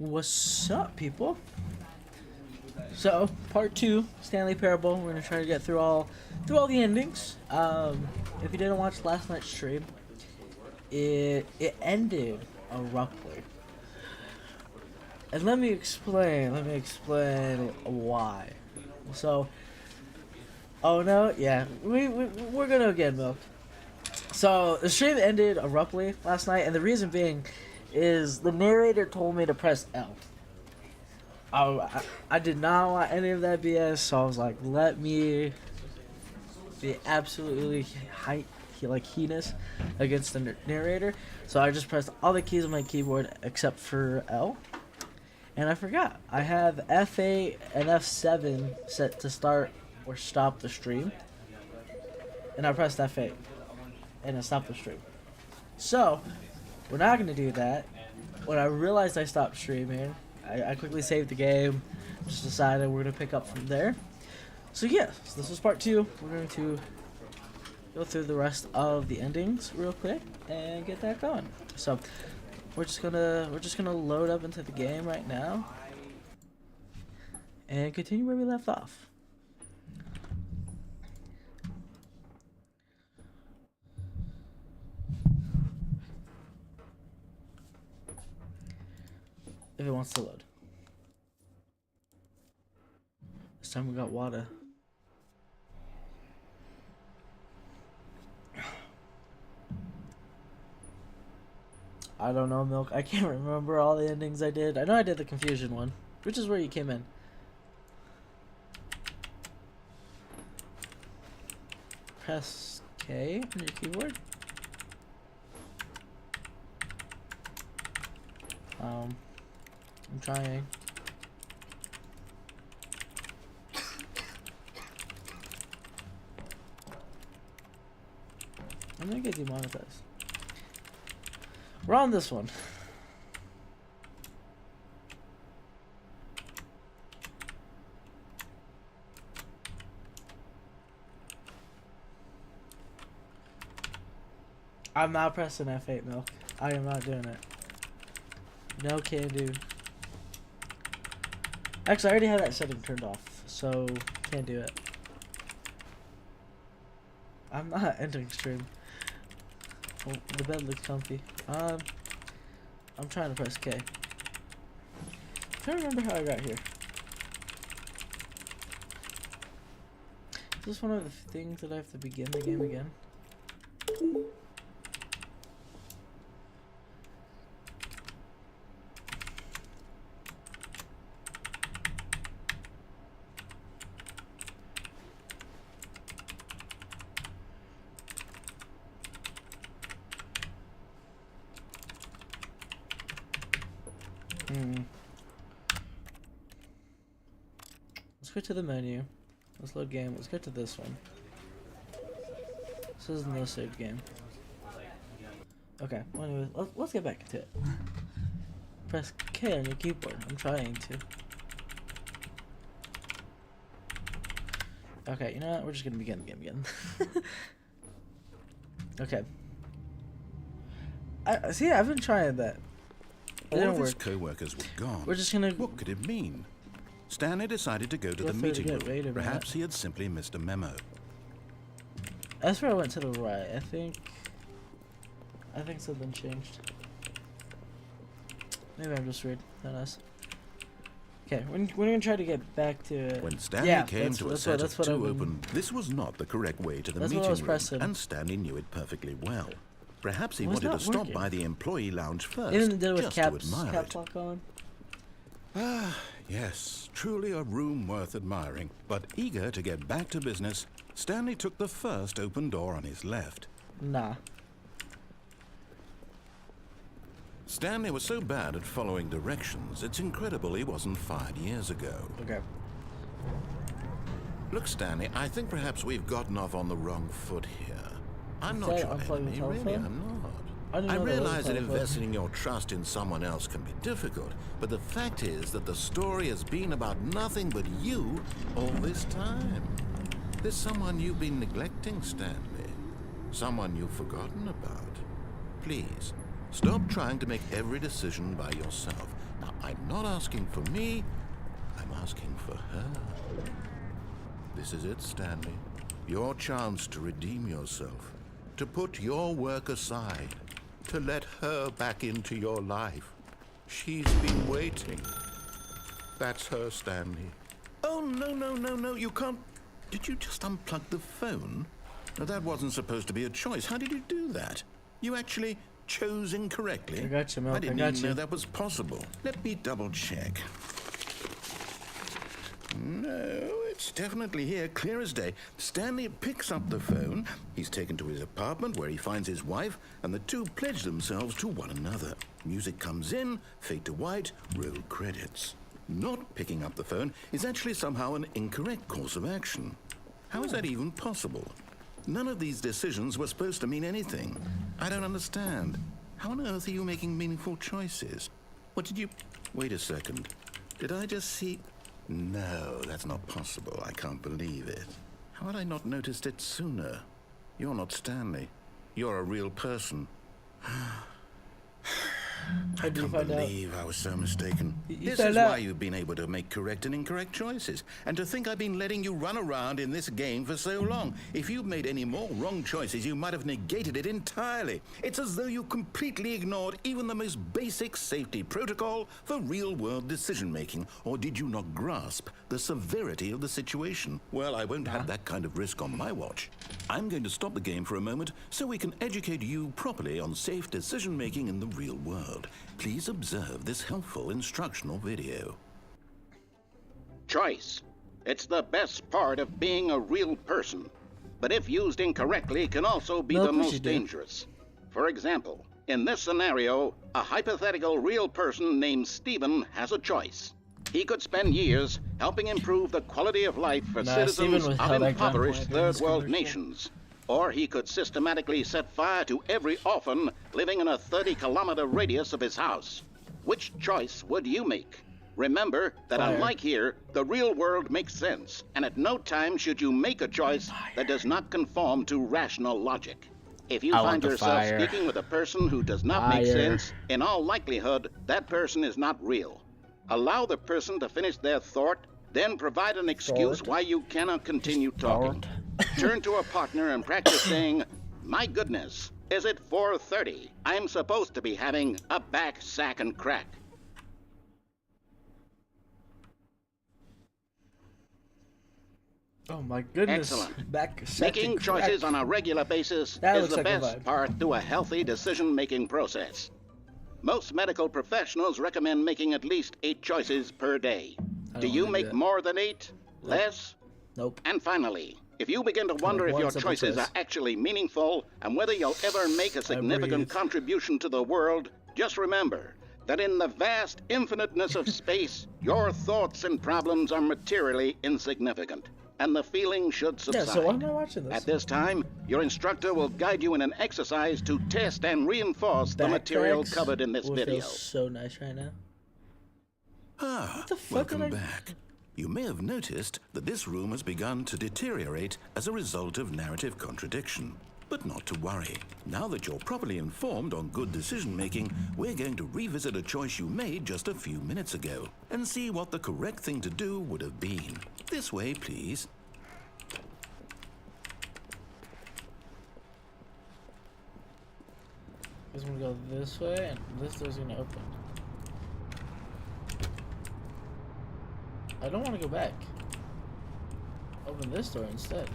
What's up, people? So, part two, Stanley Parable. We're gonna try to get through all the endings. If you didn't watch last night's stream, it ended abruptly, and let me explain. Why. So, oh no, yeah, we're gonna get milk. So the stream ended abruptly last night, and the reason being is the narrator told me to press L. I did not want any of that BS, so I was like, let me be absolutely heinous against the narrator. So I just pressed all the keys on my keyboard except for L, and I forgot. I have F8 and F7 set to start or stop the stream, and I pressed F8, and it stopped the stream. So we're not going to do that. When I realized I stopped streaming, I quickly saved the game, just decided we're going to pick up from there. So yeah, so this was part two. We're going to go through the rest of the endings real quick and get that going. So we're just gonna load up into the game right now and continue where we left off. If it wants to load. This time we got water. I don't know, Milk. I can't remember all the endings I did. I know I did the confusion one, which is where you came in. Press K on your keyboard. I'm trying. I'm gonna get demonetized. We're on this one. I'm not pressing F8, Milk. I am not doing it. No can do. Actually, I already had that setting turned off, so can't do it. I'm not entering stream. Oh, the bed looks comfy. I'm trying to press K. I'm trying to remember how I got here. Is this one of the things that I have to begin the game again? Let's go to the menu. Let's load game. Let's go to this one. This is no save game. Okay, well anyway, let's get back to it. Press K on your keyboard. I'm trying to. Okay, you know what? We're just gonna begin the game again. Okay. I see. I've been trying that. It All didn't of his work. co-workers were gone. We're just gonna. What could it mean? Stanley decided to go to the meeting room. Perhaps he had simply missed a memo. That's where I went to the right. I think something changed. Maybe I'm just weird. Not us. Okay, we're gonna try to get back to it. When Stanley came to a set of two open, this was not the correct way to the meeting room, and Stanley knew it perfectly well. Perhaps he wanted to stop by the employee lounge first, just to admire it. Ah, yes, truly a room worth admiring. But eager to get back to business, Stanley took the first open door on his left. Nah. Stanley was so bad at following directions, it's incredible he wasn't fired years ago. Okay. Look, Stanley, I think perhaps we've gotten off on the wrong foot here. I'm not your enemy, really, I'm not. I realize that investing your trust in someone else can be difficult, but the fact is that the story has been about nothing but you all this time. There's someone you've been neglecting, Stanley. Someone you've forgotten about. Please, stop trying to make every decision by yourself. Now, I'm not asking for me, I'm asking for her. This is it, Stanley. Your chance to redeem yourself, to put your work aside, to let her back into your life. She's been waiting. That's her, Stanley. Oh, no, you can't. Did you just unplug the phone? Now, that wasn't supposed to be a choice. How did you do that? You actually chose incorrectly? I got you, Milk. I didn't even know that was possible. Let me double check. No, it's definitely here, clear as day. Stanley picks up the phone. He's taken to his apartment where he finds his wife, and the two pledge themselves to one another. Music comes in, fade to white, roll credits. Not picking up the phone is actually somehow an incorrect course of action. How is that even possible? None of these decisions were supposed to mean anything. I don't understand. How on earth are you making meaningful choices? What did you... Wait a second. Did I just see... No, that's not possible. I can't believe it. How had I not noticed it sooner? You're not Stanley. You're a real person. I can't believe I was so mistaken. This is why you've been able to make correct and incorrect choices. And to think I've been letting you run around in this game for so long. If you'd made any more wrong choices, you might have negated it entirely. It's as though you completely ignored even the most basic safety protocol for real-world decision-making. Or did you not grasp the severity of the situation? Well, I won't have that kind of risk on my watch. I'm going to stop the game for a moment so we can educate you properly on safe decision-making in the real world. Please observe this helpful instructional video. Choice. It's the best part of being a real person, but if used incorrectly can also be the most dangerous. For example, in this scenario, a hypothetical real person named Stephen has a choice. He could spend years helping improve the quality of life for citizens of impoverished third world nations. Or he could systematically set fire to every orphan living in a 30-kilometer radius of his house. Which choice would you make? Remember that unlike here, the real world makes sense, and at no time should you make a choice that does not conform to rational logic. If you find yourself speaking with a person who does not make sense, in all likelihood, that person is not real. Allow the person to finish their thought, then provide an excuse why you cannot continue talking. Turn to a partner and practice saying, "My goodness, is it 4:30? I'm supposed to be having a back, sack, and crack." Oh my goodness. Excellent. Back, sack, Making choices on a regular basis is the best part to a healthy decision-making process. Most medical professionals recommend making at least 8 choices per day. Do you make more than 8? Less? Nope. And finally, if you begin to wonder if your choices are actually meaningful and whether you'll ever make a significant contribution to the world, just remember that in the vast infiniteness of space, your thoughts and problems are materially insignificant, and the feeling should subside. Yeah, so why am I watching this? At this time, your instructor will guide you in an exercise to test and reinforce the material covered in this video. Feels so nice right now. Ah, welcome back. You may have noticed that this room has begun to deteriorate as a result of narrative contradiction. But not to worry. Now that you're properly informed on good decision-making, we're going to revisit a choice you made just a few minutes ago and see what the correct thing to do would have been. This way, please. I'm gonna go this way, and this door's gonna open. I don't want to go back. Open this door instead.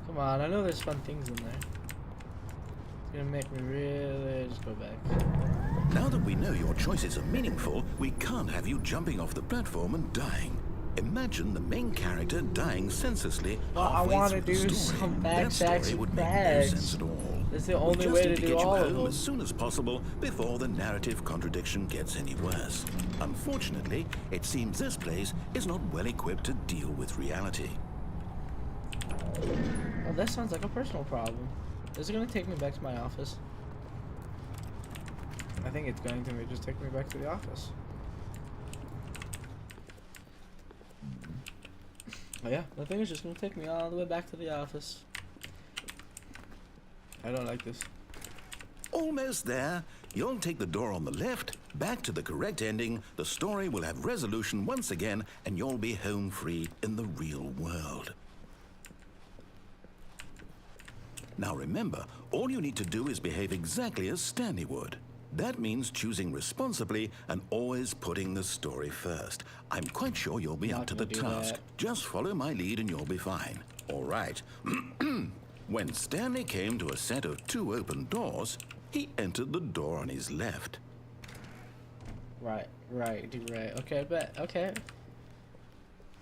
Come on, I know there's fun things in there. It's gonna make me really just go back. Now that we know your choices are meaningful, we can't have you jumping off the platform and dying. Imagine the main character dying senselessly halfway through the story. That story would make no sense at all. It's the only way to do all of them. We just need to get you home as soon as possible before the narrative contradiction gets any worse. Unfortunately, it seems this place is not well equipped to deal with reality. Well, that sounds like a personal problem. Is it going to take me back to my office? I think it's going to just take me back to the office. Oh yeah, I think it's just going to take me all the way back to the office. I don't like this. almost there. You'll take the door on the left, back to the correct ending, the story will have resolution once again, and you'll be home free in the real world. Now remember, all you need to do is behave exactly as Stanley would. That means choosing responsibly and always putting the story first. I'm quite sure you'll be up to the task. Just follow my lead and you'll be fine. All right. When Stanley came to a set of 2 open doors, he entered the door on his left. Right. Okay, bet. Okay.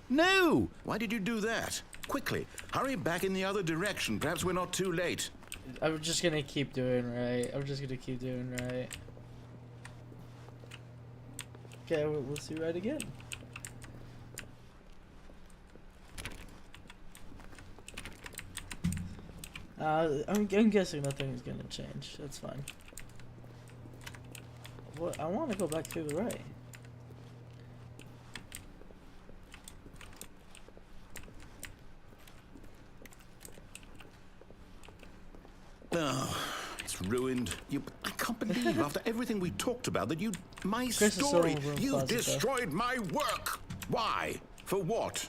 No! Why did you do that? Quickly, hurry back in the other direction. Perhaps we're not too late. I'm just gonna keep doing right. Okay, we'll see right again. I'm guessing nothing's gonna change. That's fine. What? I want to go back through the right. Oh, it's ruined. I can't believe after everything we talked about that my Chris story, you destroyed my work. Why? For what?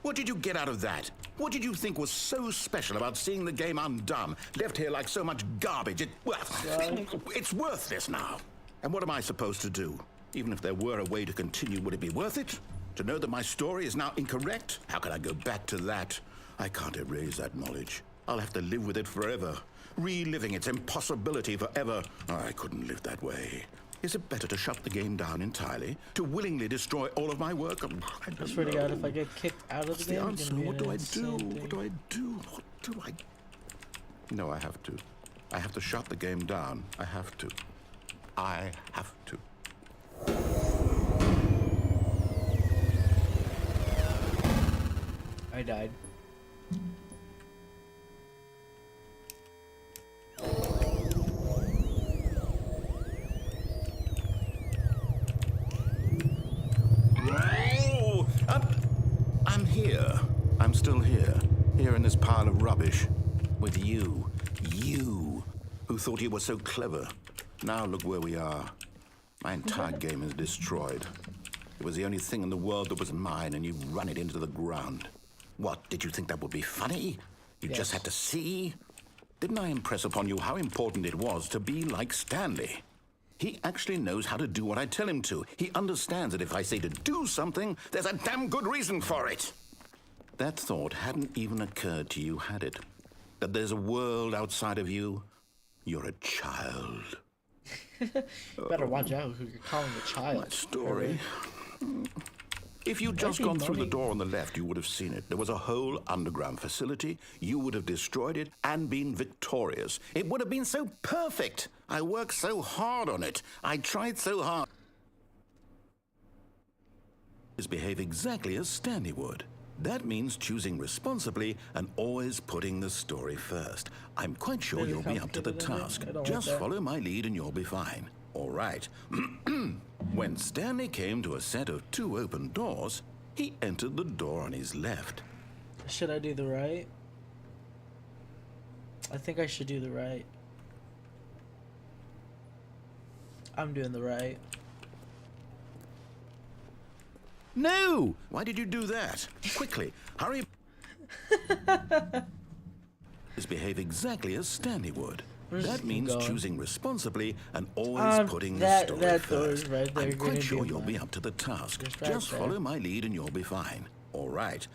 What did you get out of that? What did you think was so special about seeing the game undone, left here like so much garbage? It's worthless now. And what am I supposed to do? Even if there were a way to continue, would it be worth it? To know that my story is now incorrect? How can I go back to that? I can't erase that knowledge. I'll have to live with it forever. Reliving its impossibility forever. I couldn't live that way. Is it better to shut the game down entirely? To willingly destroy all of my work? I swear to God, if I get kicked out of the game, it's gonna be what do I do? What do I do? What do I... No, I have to. I have to shut the game down. I have to. I have to. I died. I'm here. I'm still here. Here in this pile of rubbish. With you. You. Who thought you were so clever. Now look where we are. My entire game is destroyed. It was the only thing in the world that was mine, and you run it into the ground. What, did you think that would be funny? You just had to see? Didn't I impress upon you how important it was to be like Stanley? He actually knows how to do what I tell him to. He understands that if I say to do something, there's a damn good reason for it. That thought hadn't even occurred to you, had it? That there's a world outside of you? You're a child. Better watch out who you're calling a child. My story. If you'd just gone through the door on the left, you would have seen it. There was a whole underground facility. You would have destroyed it and been victorious. It would have been so perfect. I worked so hard on it. I tried so hard. Behave exactly as Stanley would. That means choosing responsibly and always putting the story first. I'm quite sure you'll be up to the task. Just follow my lead and you'll be fine. All right. When Stanley came to a set of 2 open doors, he entered the door on his left. Should I do the right? I think I should do the right. I'm doing the right. No! Why did you do that? Quickly, hurry. Behave exactly as Stanley would. That means choosing responsibly and always putting the story first. Right there. I'm quite sure you'll be up to the task. Just follow my lead and you'll be fine. All right.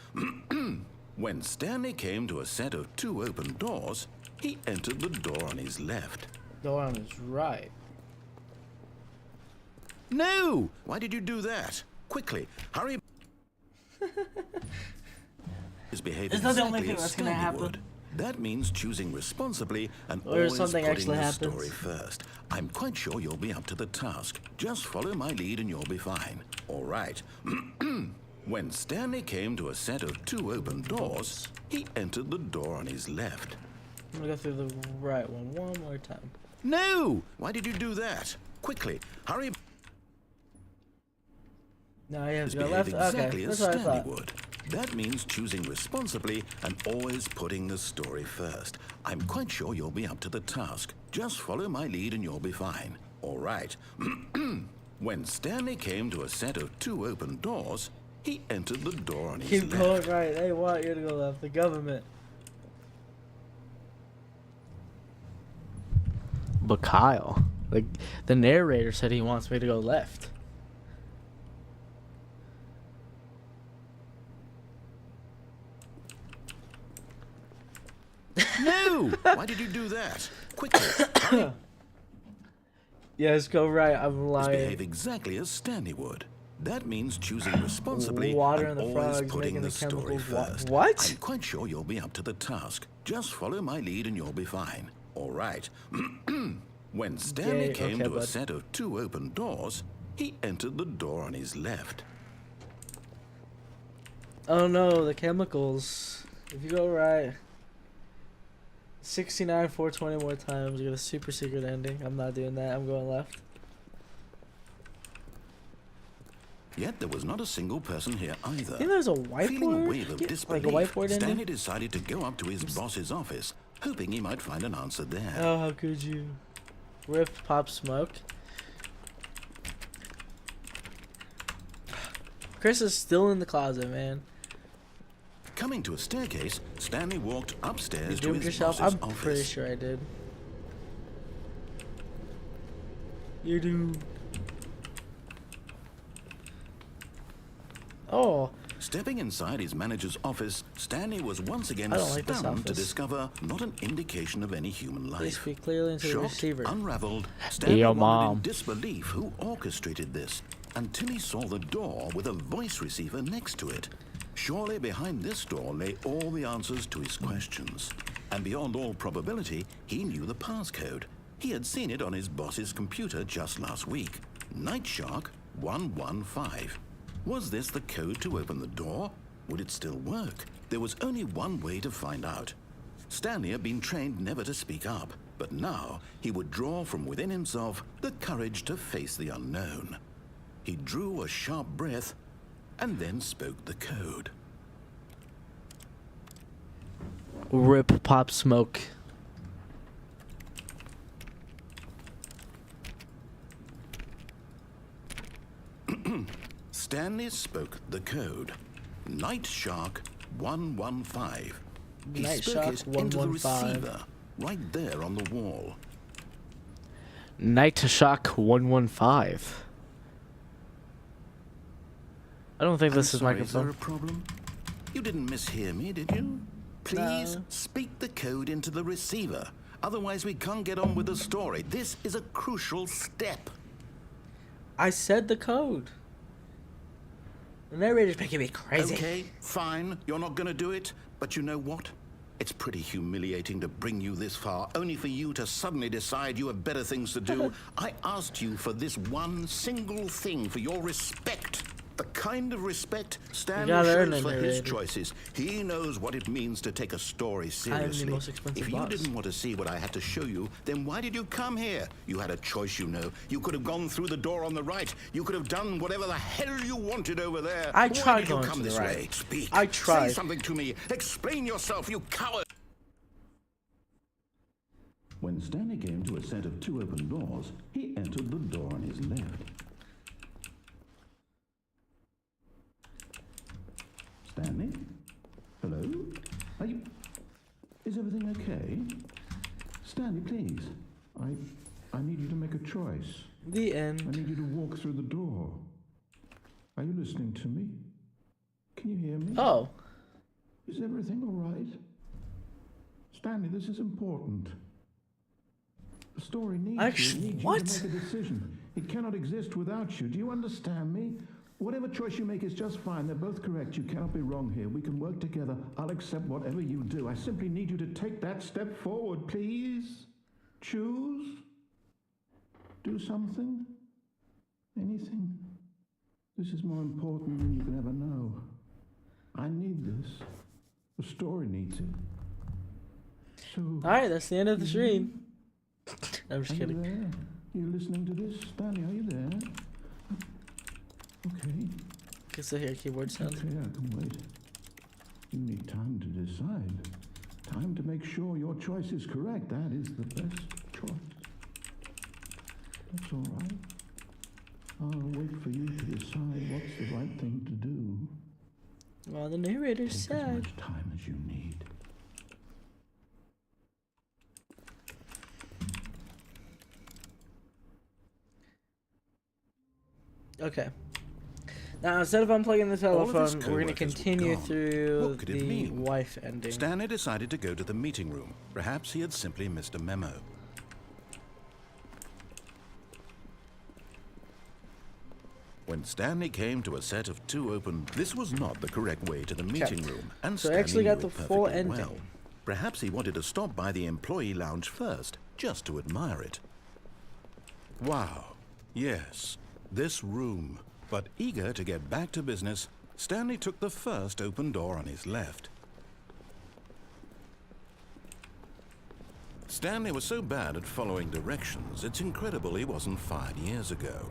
When Stanley came to a set of 2 open doors, he entered the door on his left. Door on his right. No! Why did you do that? Quickly, hurry. Behave It's not the only thing that's gonna happen. That means choosing responsibly and always putting the story first. I'm quite sure you'll be up to the task. Just follow my lead and you'll be fine. All right. When Stanley came to a set of 2 open doors, he entered the door on his left. I'm gonna go through the right one more time. No! Why did you do that? Quickly, hurry. No, you have to go left. Okay, exactly as Stanley would. That means choosing responsibly and always putting the story first. I'm quite sure you'll be up to the task. Just follow my lead and you'll be fine. All right. When Stanley came to a set of 2 open doors, he entered the door on his left. Keep going right. They want you to go left. The government. But Kyle, like the narrator said, he wants me to go left. No! Why did you do that? Quickly. Yes, go right. I'm lying. Behave exactly as Stanley would. That means choosing responsibly Water and and the always frogs putting making the the story chemicals first. What? I'm quite sure you'll be up to the task. Just follow my lead and you'll be fine. All right. When Stanley came to a set of 2 open doors, he entered the door on his left. Oh no, the chemicals. If you go right 69 420 more times, you get a super secret ending. I'm not doing that. I'm going left. Yet there was not a single person here either. I think there's a whiteboard. Feeling a wave of disbelief, like a whiteboard Stanley ending? decided to go up to his boss's office, hoping he might find an answer there. Oh, how could you? Rip Pop Smoke. Chris is still in the closet, man. Coming to a staircase, Stanley walked upstairs to You doomed his yourself? boss's I'm office. pretty sure I did. You do. Oh. Stepping inside his manager's office, Stanley was once again like stunned to discover not an indication of any human life. Please speak clearly into the Shocked, receiver. unraveled, Stanley Yo, wondered Mom. in disbelief who orchestrated this, until he saw the door with a voice receiver next to it. Surely behind this door lay all the answers to his questions. And beyond all probability, he knew the passcode. He had seen it on his boss's computer just last week. Night Shark 115. Was this the code to open the door? Would it still work? There was only one way to find out. Stanley had been trained never to speak up, but now he would draw from within himself the courage to face the unknown. He drew a sharp breath and then spoke the code. Rip Pop Smoke. Stanley spoke the code. Night Shark 115. He spoke it into the receiver, right there on the wall. Night Shark 115. I don't think this is sorry, microphone. Is there a problem? You didn't mishear me, did you? Please speak the code into the receiver. Otherwise, we can't get on with the story. This is a crucial step. I said the code. The narrator's making me crazy. Okay, fine. You're not going to do it. But you know what? It's pretty humiliating to bring you this far, only for you to suddenly decide you have better things to do. I asked you for this one single thing, for your respect. The kind of respect Stanley shows for his choices. He knows what it means to take a story seriously. If you didn't want to see what I had to show you, then why did you come here? You had a choice, you know. You could have gone through the door on the right. You could have done whatever the hell you wanted over there. I tried going to come this right. way? Speak. I tried. Say something to me. Explain yourself, you coward. When Stanley came to a set of 2 open doors, he entered the door on his left. Stanley? Hello? Are you... Is everything okay? Stanley, please. I need you to make a choice. The end. I need you to walk through the door. Are you listening to me? Can you hear me? Oh. Is everything all right? Stanley, this is important. The story needs you to make a decision. It cannot exist without you. Do you understand me? Whatever choice you make is just fine. They're both correct. You cannot be wrong here. We can work together. I'll accept whatever you do. I simply need you to take that step forward, please. Choose. Do something. Anything. This is more important than you can ever know. I need this. The story needs it. So... Alright, that's the end of the stream. I'm just kidding. Are you there? You listening to this? Stanley, are you there? Okay. Can still hear keyboard sounds. Okay, I can wait. You need time to decide. Time to make sure your choice is correct. That is the best choice. That's all right. I'll wait for you to decide what's the right thing to do. Well, the narrator's Take sad. as much time as you need. Okay. Now, instead of unplugging the telephone, we're going to continue through the wife ending. Stanley decided to go to the meeting room. Perhaps he had simply missed a memo. When Stanley came to a set of 2 open, this was not the correct way to the meeting room, and so Stanley I actually got knew the it full perfectly ending. well. Perhaps he wanted to stop by the employee lounge first, just to admire it. Wow, yes, this room. But eager to get back to business, Stanley took the first open door on his left. Stanley was so bad at following directions, it's incredible he wasn't fired years ago.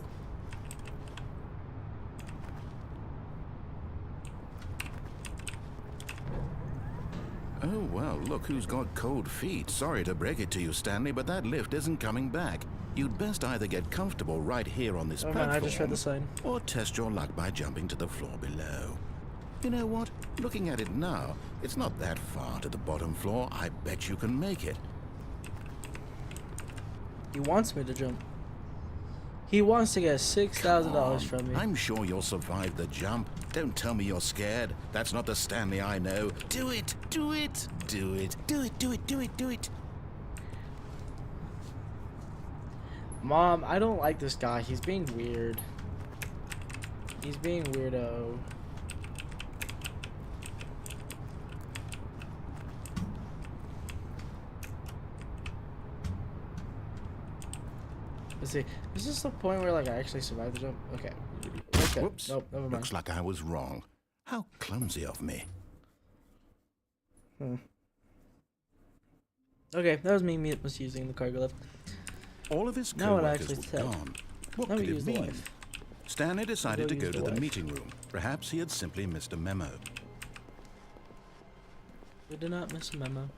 Oh, well, look who's got cold feet. Sorry to break it to you, Stanley, but that lift isn't coming back. You'd best either get comfortable right here on this platform, I just read the sign. Or test your luck by jumping to the floor below. You know what? Looking at it now, it's not that far to the bottom floor. I bet you can make it. He wants me to jump. He wants to get $6,000 from me. I'm sure you'll survive the jump. Don't tell me you're scared. That's not the Stanley I know. Do it! Do it! Do it! Do it! Do it! Do it! Do it! Mom, I don't like this guy. He's being weird. He's being weirdo. Let's see. Is this the point where like I actually survived the jump? Okay. Okay. Whoops. Nope, never mind. Looks like I was wrong. How clumsy of me. Okay, that was me misusing the cargo lift. All of his co-workers were gone. What could it mean? Stanley decided to go to the meeting room. Perhaps he had simply missed a memo. We did not miss a memo.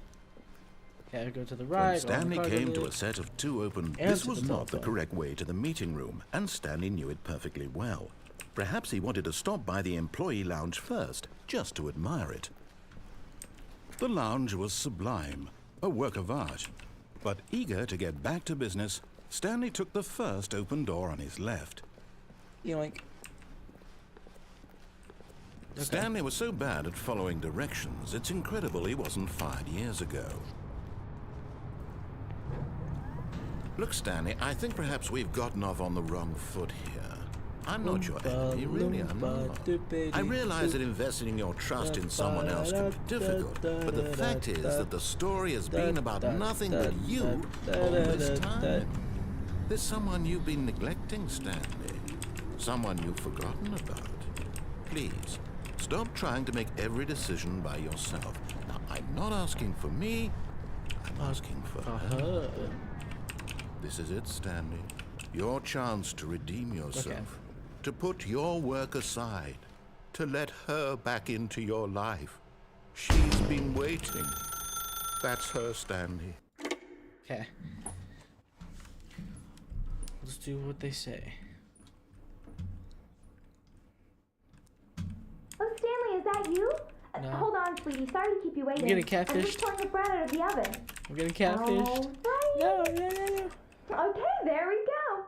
Okay, I go to the right. When Stanley came to a set of 2 open, this was not the correct way to the meeting room, and Stanley knew it perfectly well. Perhaps he wanted to stop by the employee lounge first, just to admire it. The lounge was sublime, a work of art. But eager to get back to business, Stanley took the first open door on his left. Yoink. Okay. Stanley was so bad at following directions, it's incredible he wasn't fired years ago. Look, Stanley, I think perhaps we've gotten off on the wrong foot here. I'm not your enemy, really, I'm not. I realize that investing your trust in someone else can be difficult, but the fact is that the story has been about nothing but you all this time. There's someone you've been neglecting, Stanley. Someone you've forgotten about. Please, stop trying to make every decision by yourself. Now, I'm not asking for me, I'm asking for her. This is it, Stanley. Your chance to redeem yourself. To put your work aside. To let her back into your life. She's been waiting. That's her, Stanley. Okay. Let's do what they say. Oh, Stanley, is that you? No. Hold on, sweetie. Sorry to keep you waiting. I'm getting catfished. I'm just pulling the bread out of the oven. I'm getting catfished. Oh, No. Okay, there we go.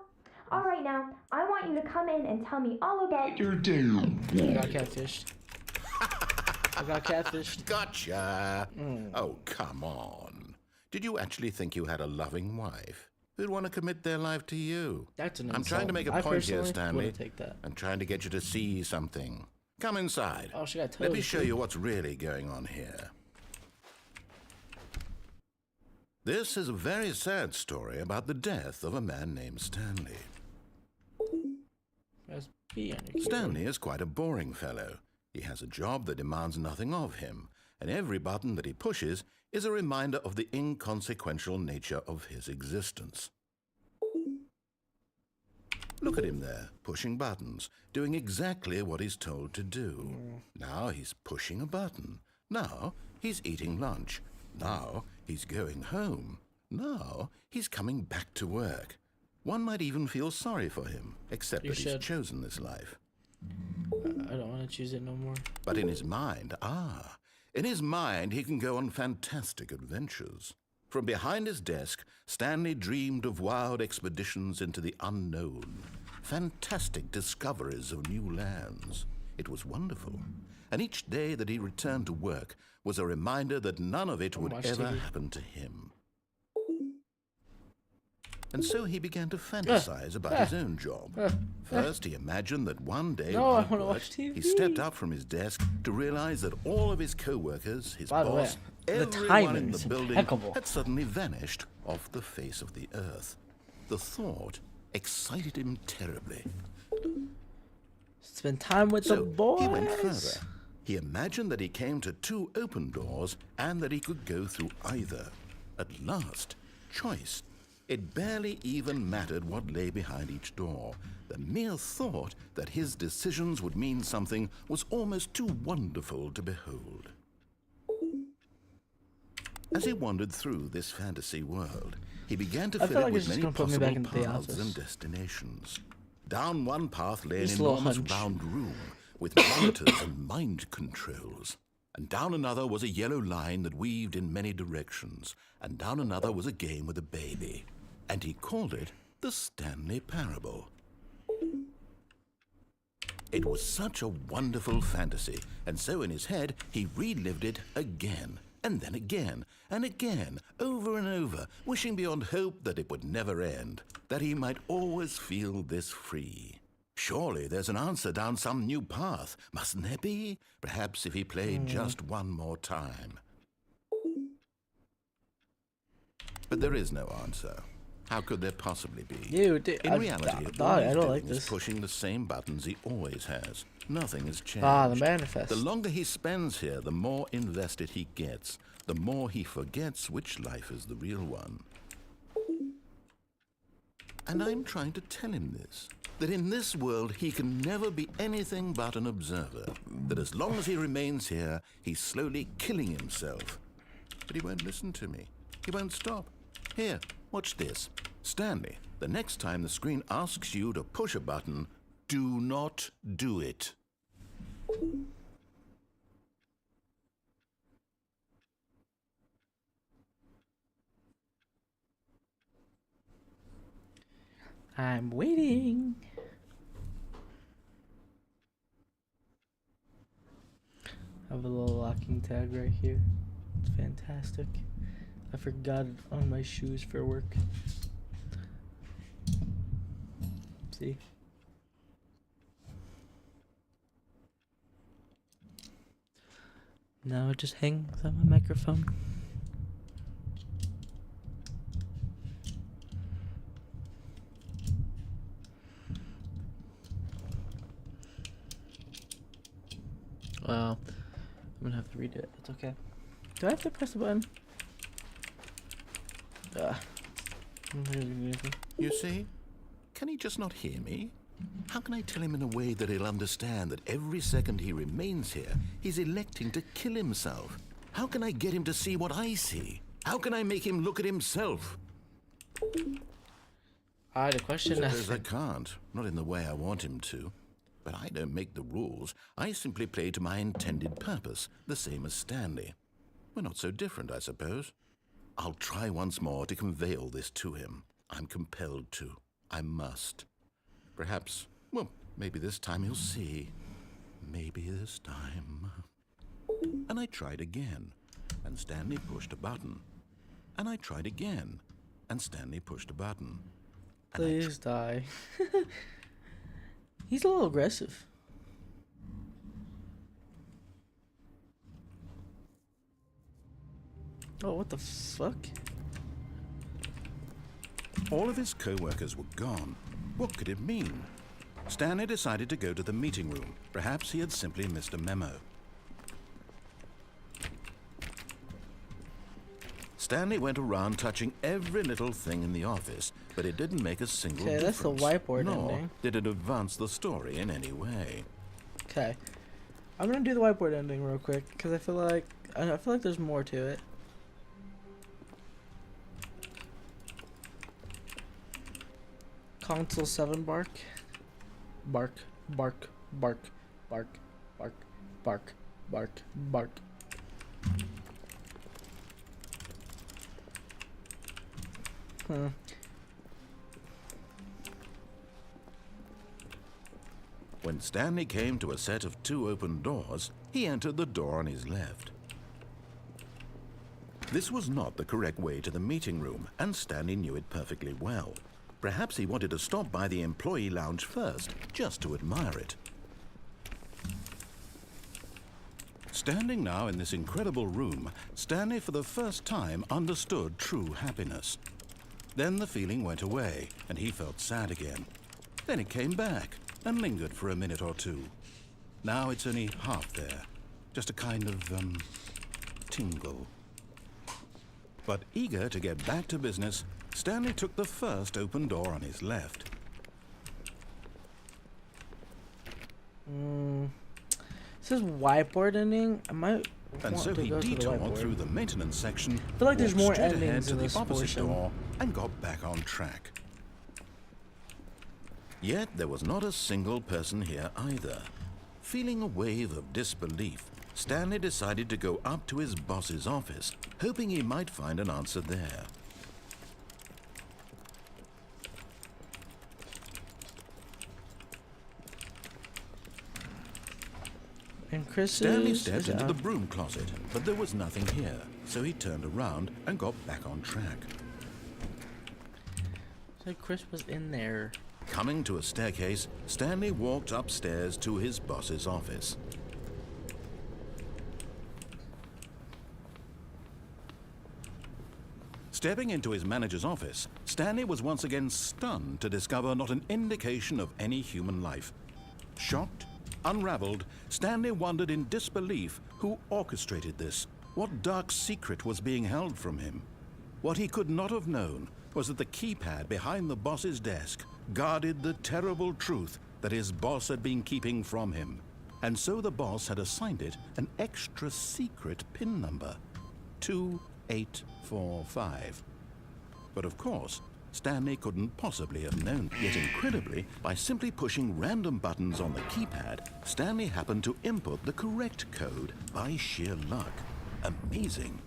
All right, now, I want you to come in and tell me all about your day. I got catfished. I got catfished. Gotcha. Oh, come on. Did you actually think you had a loving wife who'd want to commit their life to you? That's an I'm insult. trying to make a point here, Stanley. Take that. I'm trying to get you to see something. Come inside. Oh, she got toes. Let me show you what's really going on here. This is a very sad story about the death of a man named Stanley. Stanley is quite a boring fellow. He has a job that demands nothing of him, and every button that he pushes is a reminder of the inconsequential nature of his existence. Look at him there, pushing buttons, doing exactly what he's told to do. Now he's pushing a button, Now he's eating lunch. Now he's going home. Now he's coming back to work. One might even feel sorry for him, except that he's chosen this life. I don't want to choose it no more. But in his mind, in his mind he can go on fantastic adventures. From behind his desk, Stanley dreamed of wild expeditions into the unknown, fantastic discoveries of new lands. It was wonderful. And each day that he returned to work was a reminder that none of it would ever happen to him. And so he began to fantasize about his own job. First, he imagined that one day at work, he stepped up from his desk to realize that all of his co-workers, his boss, everyone in the building had suddenly vanished off the face of the earth. The thought excited him terribly. Spend time with the boys. He went further. He imagined that he came to 2 open doors and that he could go through either. At last, choice. It barely even mattered what lay behind each door. The mere thought that his decisions would mean something was almost too wonderful to behold. As he wandered through this fantasy world, he began to fill it with many possible paths and destinations. Down one path lay an enormous round room with monitors and mind controls. And down another was a yellow line that weaved in many directions. And down another was a game with a baby. And he called it the Stanley Parable. It was such a wonderful fantasy, and so in his head he relived it again, and then again, and again, over and over, wishing beyond hope that it would never end, that he might always feel this free. Surely there's an answer down some new path, mustn't there be? Perhaps if he played just one more time. But there is no answer. How could there possibly be? In reality, I don't like this. He's pushing the same buttons he always has. Nothing has changed. The manifest. The longer he spends here, the more invested he gets. The more he forgets which life is the real one. And I'm trying to tell him this. That in this world he can never be anything but an observer. That as long as he remains here, he's slowly killing himself. But he won't listen to me. He won't stop. Here, watch this. Stanley, the next time the screen asks you to push a button, do not do it. I'm waiting. I have a little locking tag right here. It's fantastic. I forgot it on my shoes for work. See? Now it just hangs on my microphone. Wow. I'm gonna have to read it. It's okay. Do I have to press the button? You see? Can he just not hear me? How can I tell him in a way that he'll understand that every second he remains here, he's electing to kill himself? How can I get him to see what I see? How can I make him look at himself? The question is... I can't. Not in the way I want him to. But I don't make the rules. I simply play to my intended purpose, the same as Stanley. We're not so different, I suppose. I'll try once more to convey all this to him. I'm compelled to. I must. Perhaps, well, maybe this time he'll see. Maybe this time. And I tried again, and Stanley pushed a button. And I tried again, and Stanley pushed a button. And please die. He's a little aggressive. Oh, what the fuck? All of his co-workers were gone. What could it mean? Stanley decided to go to the meeting room. Perhaps he had simply missed a memo. Stanley went around touching every little thing in the office, but it didn't make a single difference. That's the whiteboard nor ending. did it advance the story in any way. Okay. I'm gonna do the whiteboard ending real quick because I feel like there's more to it. Console 7 bark. Bark, bark, bark, bark, bark, bark, bark, bark. When Stanley came to a set of 2 open doors, he entered the door on his left. This was not the correct way to the meeting room, and Stanley knew it perfectly well. Perhaps he wanted to stop by the employee lounge first, just to admire it. Standing now in this incredible room, Stanley for the first time understood true happiness. Then the feeling went away, and he felt sad again. Then it came back, and lingered for a minute or two. Now it's only half there, just a kind of, tingle. But eager to get back to business, Stanley took the first open door on his left. This is whiteboard ending. I might and so he detoured through the maintenance section, I feel like there's more straight endings ahead to in the this opposite portion. door and got back on track. Yet there was not a single person here either. Feeling a wave of disbelief, Stanley decided to go up to his boss's office, hoping he might find an answer there. And Stanley stepped into the broom closet, but there was nothing here, so he turned around and got back on track. So Chris was in there. Coming to a staircase, Stanley walked upstairs to his boss's office. Stepping into his manager's office, Stanley was once again stunned to discover not an indication of any human life. Shocked, unraveled, Stanley wondered in disbelief who orchestrated this. What dark secret was being held from him? What he could not have known was that the keypad behind the boss's desk guarded the terrible truth that his boss had been keeping from him. And so the boss had assigned it an extra secret PIN number, 2845. But of course, Stanley couldn't possibly have known. Yet incredibly, by simply pushing random buttons on the keypad, Stanley happened to input the correct code by sheer luck. Amazing.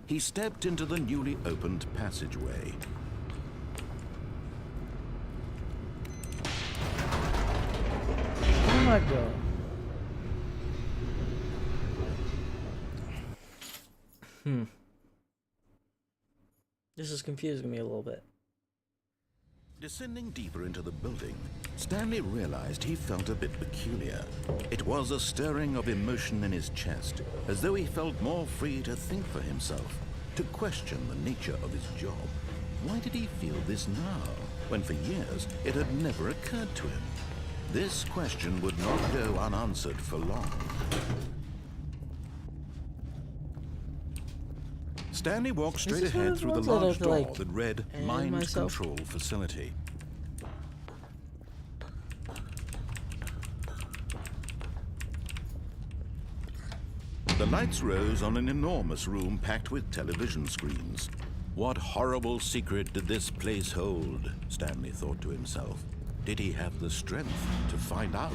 He stepped into the newly opened passageway. Oh my god. This is confusing me a little bit. Descending deeper into the building, Stanley realized he felt a bit peculiar. It was a stirring of emotion in his chest, as though he felt more free to think for himself, to question the nature of his job. Why did he feel this now, when for years it had never occurred to him? This question would not go unanswered for long. Stanley walked straight ahead through the large door that read Mind Control Facility. The lights rose on an enormous room packed with television screens. What horrible secret did this place hold? Stanley thought to himself. Did he have the strength to find out?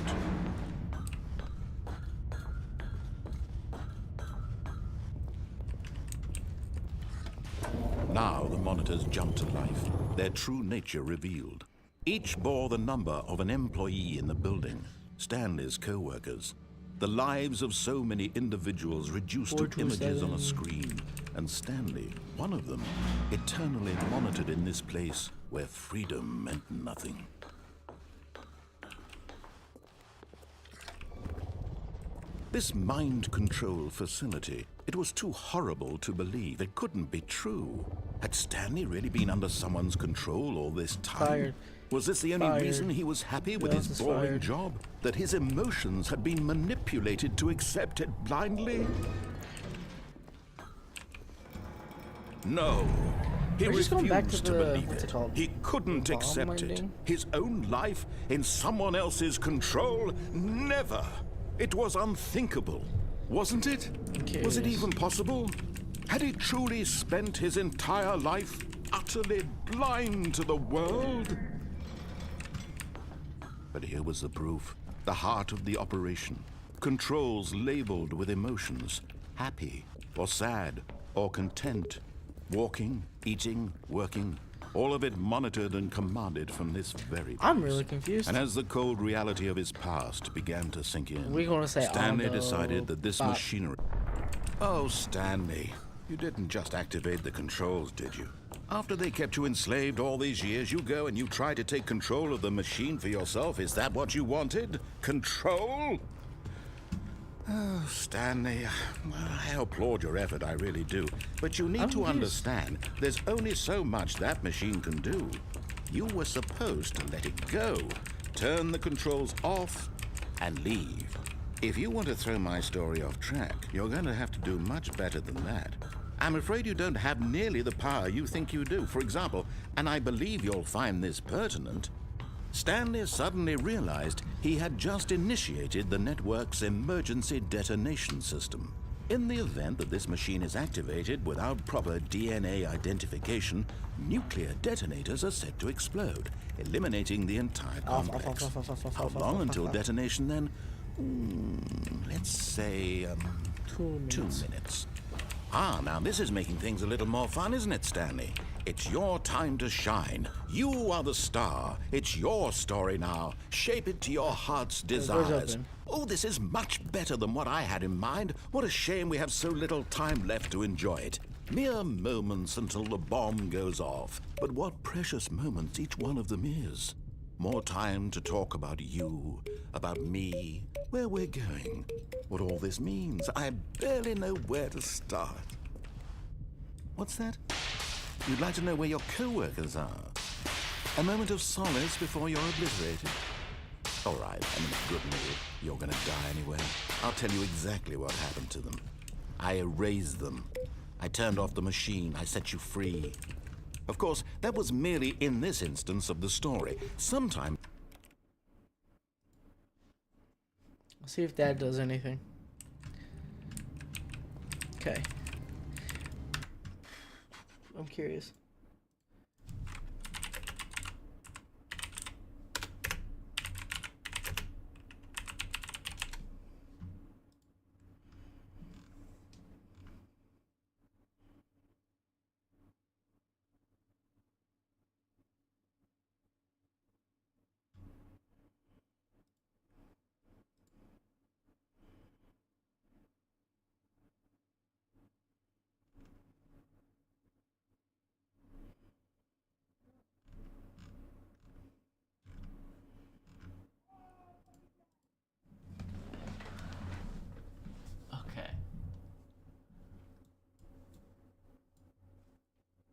Now the monitors jumped to life, their true nature revealed. Each bore the number of an employee in the building, Stanley's co-workers. The lives of so many individuals reduced to images on a screen, and Stanley, one of them, eternally monitored in this place where freedom meant nothing. This mind control facility, it was too horrible to believe. It couldn't be true. Had Stanley really been under someone's control all this time? Fired. Was this the only reason he was happy with his boring job? That his emotions had been manipulated to accept it blindly? No. He refused to believe it. He couldn't accept it. His own life in someone else's control? Never. It was unthinkable, wasn't it? Was it even possible? Had he truly spent his entire life utterly blind to the world? But here was the proof. The heart of the operation. Controls labeled with emotions. Happy, or sad, or content. Walking, eating, working. All of it monitored and commanded from this very place. I'm really confused. And as the cold reality of his past began to sink in, we're gonna say Stanley decided that this machinery... Oh, Stanley, you didn't just activate the controls, did you? After they kept you enslaved all these years, you go and you try to take control of the machine for yourself. Is that what you wanted? Control? Oh, Stanley, I applaud your effort, I really do. But you need to understand, there's only so much that machine can do. You were supposed to let it go, turn the controls off, and leave. If you want to throw my story off track, you're going to have to do much better than that. I'm afraid you don't have nearly the power you think you do. For example, and I believe you'll find this pertinent, Stanley suddenly realized he had just initiated the network's emergency detonation system. In the event that this machine is activated without proper DNA identification, nuclear detonators are set to explode, eliminating the entire complex. How long until detonation then? Let's say 2 minutes. Ah, now this is making things a little more fun, isn't it, Stanley? It's your time to shine. You are the star. It's your story now. Shape it to your heart's desires. Oh, this is much better than what I had in mind. What a shame we have so little time left to enjoy it. Mere moments until the bomb goes off. But what precious moments each one of them is. More time to talk about you, about me, where we're going, what all this means. I barely know where to start. What's that? You'd like to know where your co-workers are? A moment of solace before you're obliterated? All right, I'm in a good mood. You're gonna die anyway. I'll tell you exactly what happened to them. I erased them. I turned off the machine. I set you free. Of course, that was merely in this instance of the story. Sometime... Let's see if Dad does anything. Okay. I'm curious.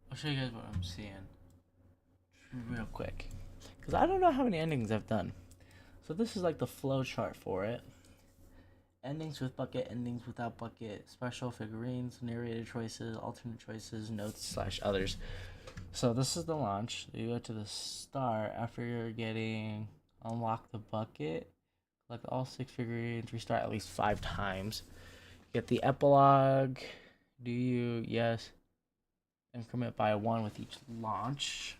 I'll show you guys what I'm seeing real quick, because I don't know how many endings I've done. So this is like the flow chart for it. Endings with bucket, endings without bucket, special figurines, narrated choices, alternate choices, notes / others. So this is the launch. You go to the start after you're getting unlock the bucket, collect all 6 figurines, restart at least 5 times. Get the epilogue. Do you? Yes. Increment by 1 with each launch.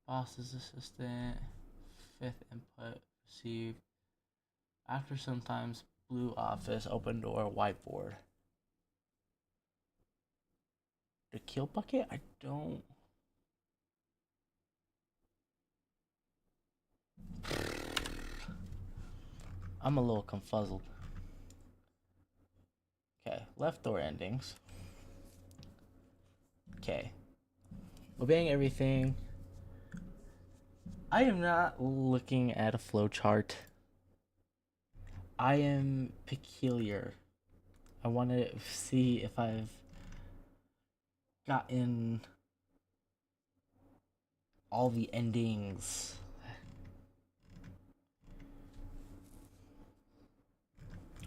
Boss's assistant. 5th input received. After sometimes blue office, open door, whiteboard. The kill bucket? I don't... I'm a little confuzzled. Okay, left door endings. Okay. Obeying everything. I am not looking at a flowchart. I am peculiar. I want to see if I've gotten all the endings.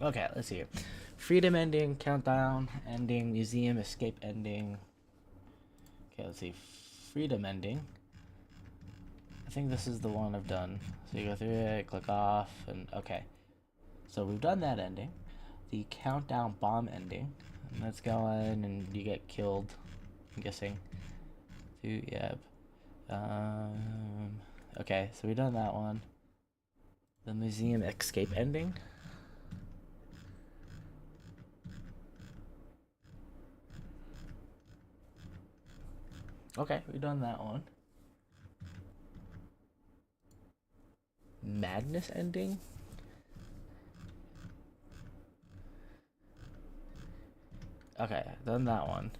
Okay, let's see here. Freedom ending, countdown ending, museum escape ending. Okay, let's see. Freedom ending. I think this is the one I've done. So you go through it, click off, and okay. So we've done that ending. The countdown bomb ending. And let's go in and you get killed. I'm guessing. Yep. Okay, so we've done that one. The museum escape ending. Okay, we've done that one. Madness ending. Okay, done that one.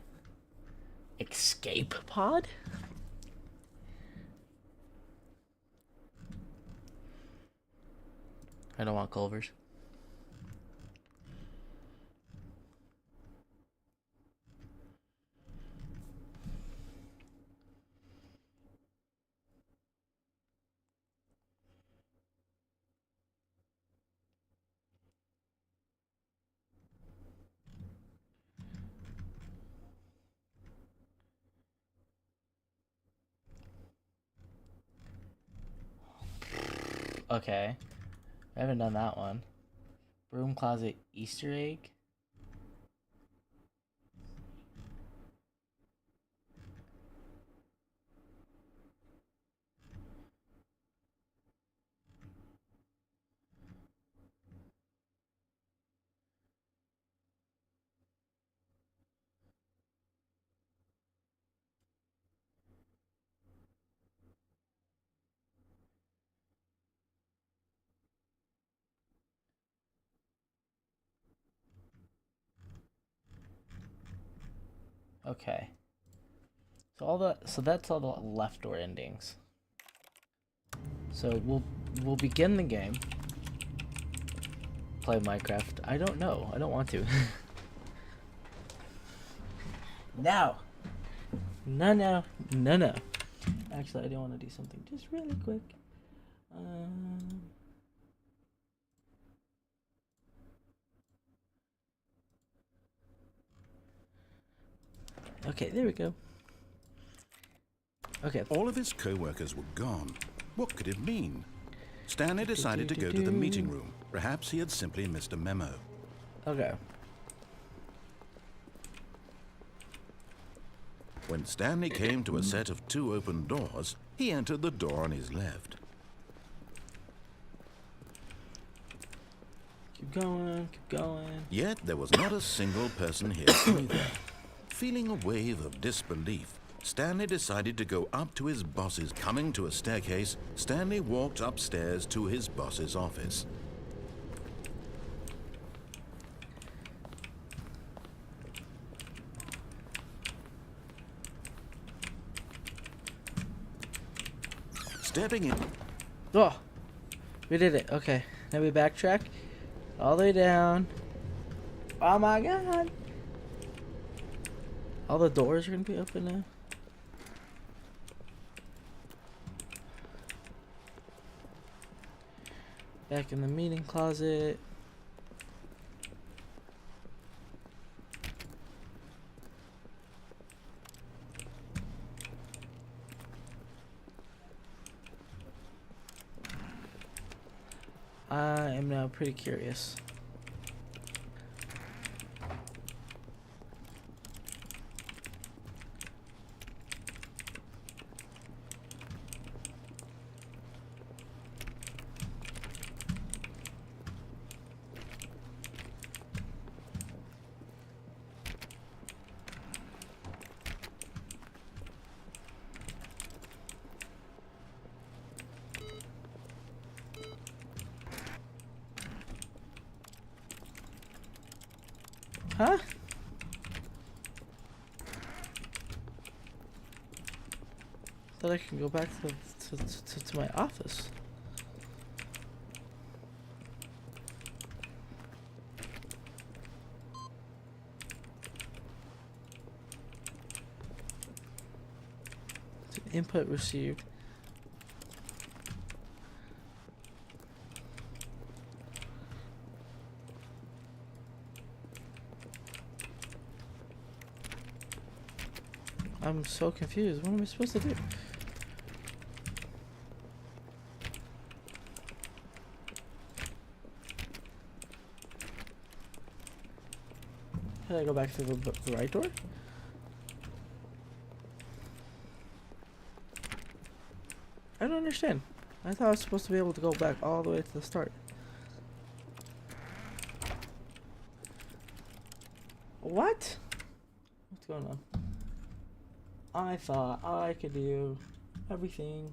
Escape pod? I don't want Culver's. Okay. I haven't done that one. Broom closet Easter egg. Okay. So that's all the left door endings. So we'll begin the game. Play Minecraft. I don't know. I don't want to. No. No. Actually, I do want to do something just really quick. Okay, there we go. Okay. All of his co-workers were gone. What could it mean? Stanley decided to go to the meeting room. Perhaps he had simply missed a memo. Okay. When Stanley came to a set of 2 open doors, he entered the door on his left. Keep going. Yet there was not a single person here either. Feeling a wave of disbelief, Stanley decided to go up to his boss's. Coming to a staircase, Stanley walked upstairs to his boss's office. Stepping in. Oh, we did it. Okay, now we backtrack all the way down. Oh my god! All the doors are gonna be open now. Back in the meeting closet. I am now pretty curious. Huh? Thought I can go back to my office. It's an input received. I'm so confused. What am I supposed to do? Did I go back through the right door? I don't understand. I thought I was supposed to be able to go back all the way to the start. What? What's going on? I thought I could do everything.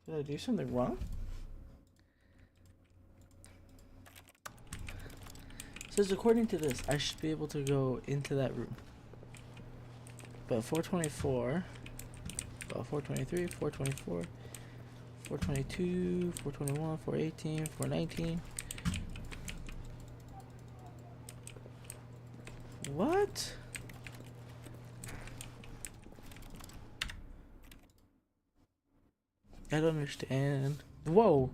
Did I do something wrong? It says according to this, I should be able to go into that room. But 424, 423, 424, 422, 421, 418, 419. What? I don't understand. Whoa.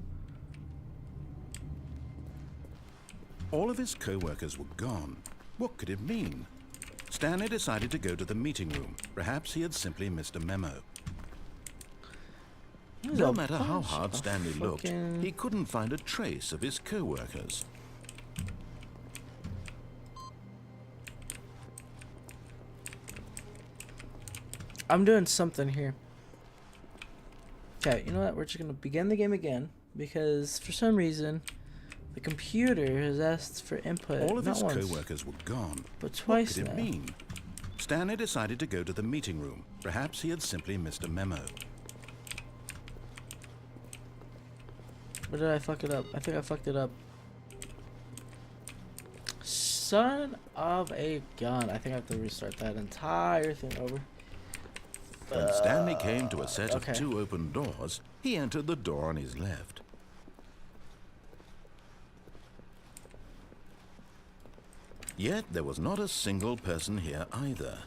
All of his co-workers were gone. What could it mean? Stanley decided to go to the meeting room. Perhaps he had simply missed a memo. No matter how hard Stanley looked, he couldn't find a trace of his co-workers. I'm doing something here. Okay, you know what? We're just gonna begin the game again because for some reason the computer has asked for input. All of his co-workers were gone, but twice now. What could it mean? Stanley decided to go to the meeting room. Perhaps he had simply missed a memo. Or did I fuck it up? I think I fucked it up. Son of a gun! I think I have to restart that entire thing over. When Stanley came to a set of two open doors, he entered the door on his left. Yet there was not a single person here either.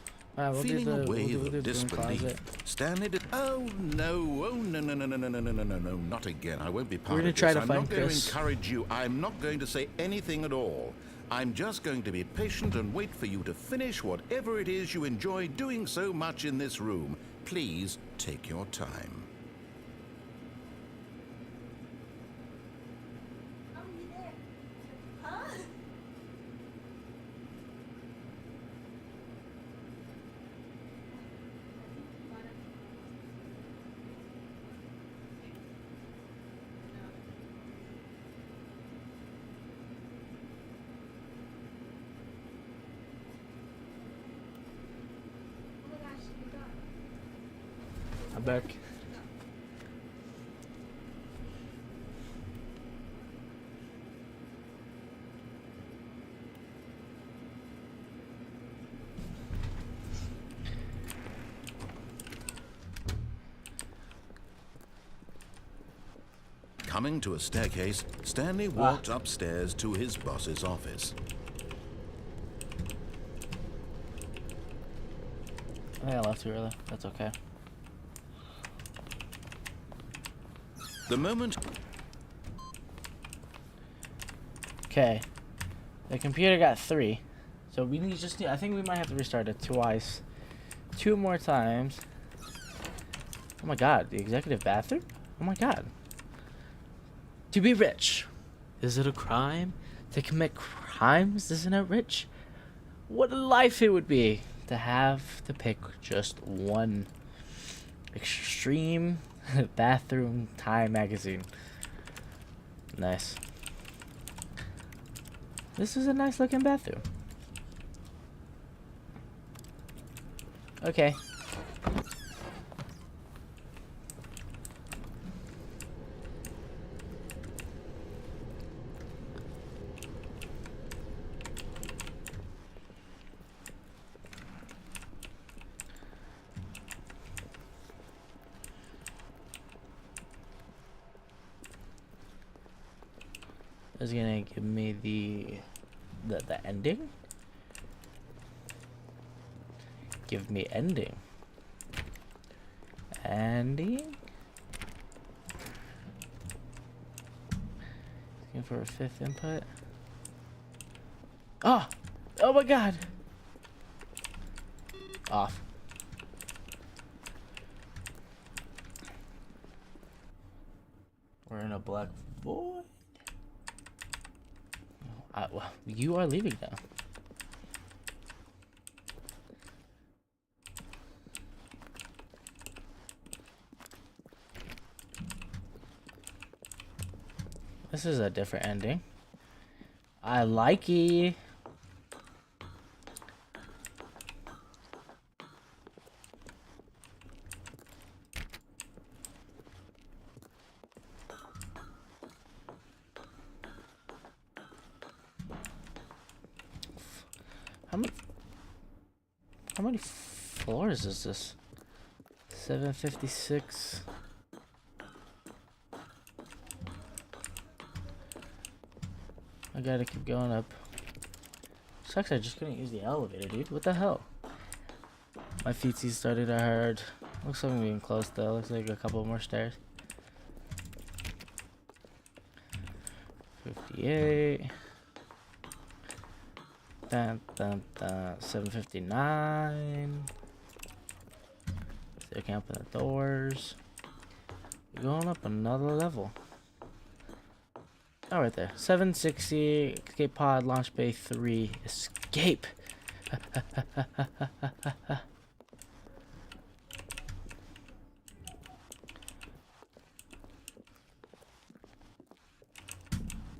Feeling a wave of disbelief, Stanley did. Oh no! Oh no! No! No! No! No! No! No! No! No! Not again! I won't be part of this. I'm not going to encourage you. I'm not going to say anything at all. I'm just going to be patient and wait for you to finish whatever it is you enjoy doing so much in this room. Please take your time. I'm back. Coming to a staircase, Stanley walked upstairs to his boss's office. I think I left too early. That's okay. The moment... Okay. The computer got 3. So we need I think we might have to restart it twice. 2 more times. Oh my god, the executive bathroom? Oh my god. To be rich. Is it a crime? To commit crimes? Isn't it rich? What a life it would be to have to pick just one extreme bathroom Time magazine. Nice. This is a nice looking bathroom. Okay. is gonna give me the ending. Give me ending. Ending. Looking for a 5th input. Oh! Oh my god! Off. We're in a black void. Well, you are leaving now. This is a different ending. I like it. How many floors is this? 756. I gotta keep going up. Sucks I just couldn't use the elevator, dude. What the hell? My feetsies started to hurt. Looks like I'm getting close though. Looks like a couple more stairs. 58. 759. They can't open the doors. We're going up another level. Oh, right there. 760. Escape pod. Launch bay 3. Escape.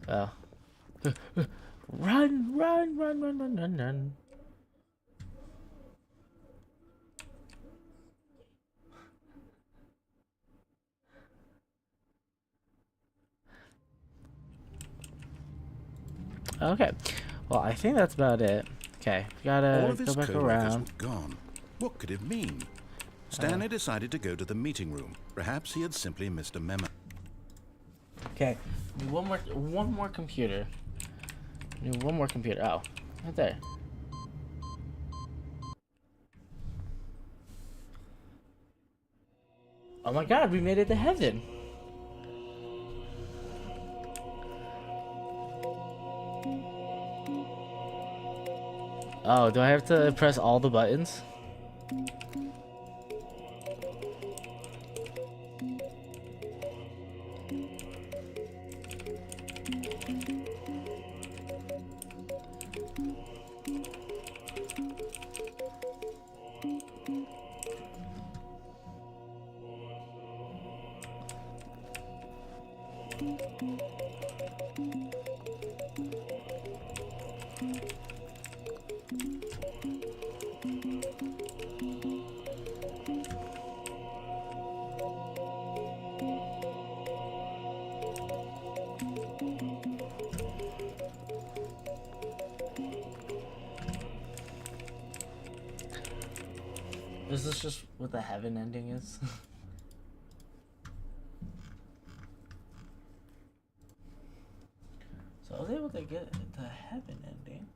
Oh. Run, run, run, run, run, run, run. Okay. Well, I think that's about it. Okay. Gotta go back around. Gone. What could it mean? Stanley decided to go to the meeting room. Perhaps he had simply missed a memo. Okay. One more computer. One more computer. Oh, right there. Oh my god, we made it to heaven. Oh, do I have to press all the buttons? Is this just what the heaven ending is? So I was able to get the heaven ending.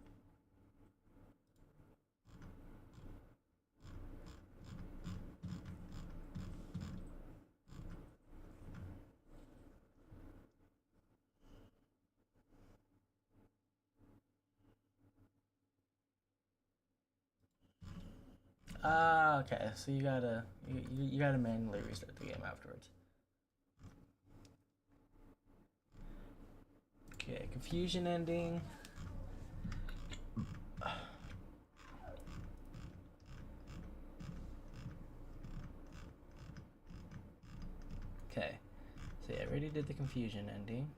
Okay. So you gotta manually restart the game afterwards. Okay, confusion ending. Okay, so yeah, I already did the confusion ending.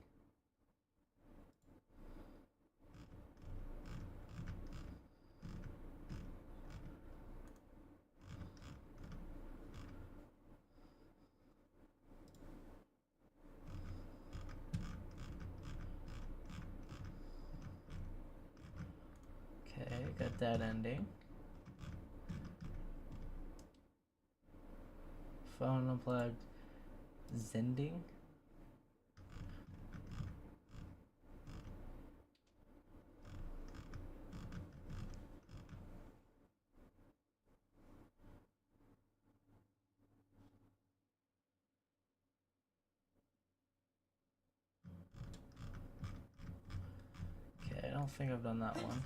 Okay, got that ending. Phone unplugged. Zending. don't think I've done that one.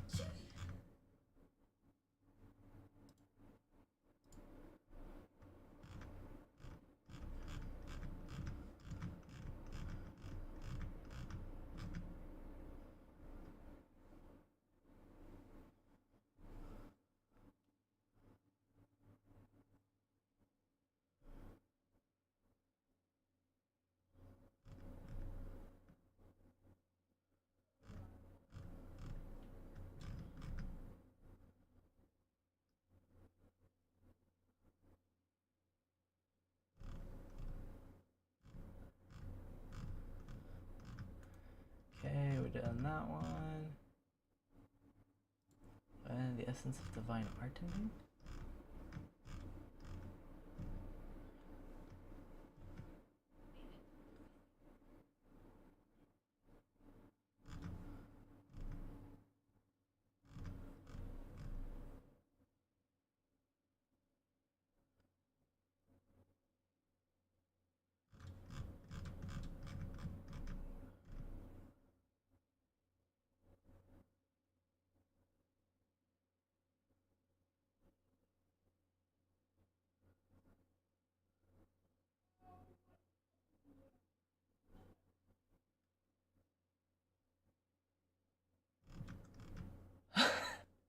Okay, we're done that one. And the essence of divine art ending.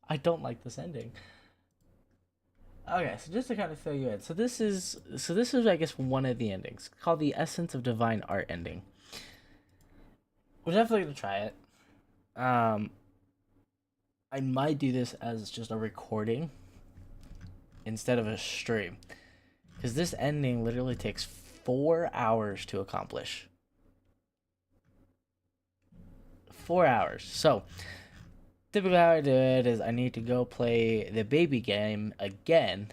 I don't like this ending. Okay, so just to kind of fill you in, so this is I guess one of the endings called the Essence of Divine Art ending. We're definitely gonna try it. I might do this as just a recording instead of a stream, because this ending literally takes 4 hours to accomplish. 4 hours. So typically how I do it is I need to go play the baby game again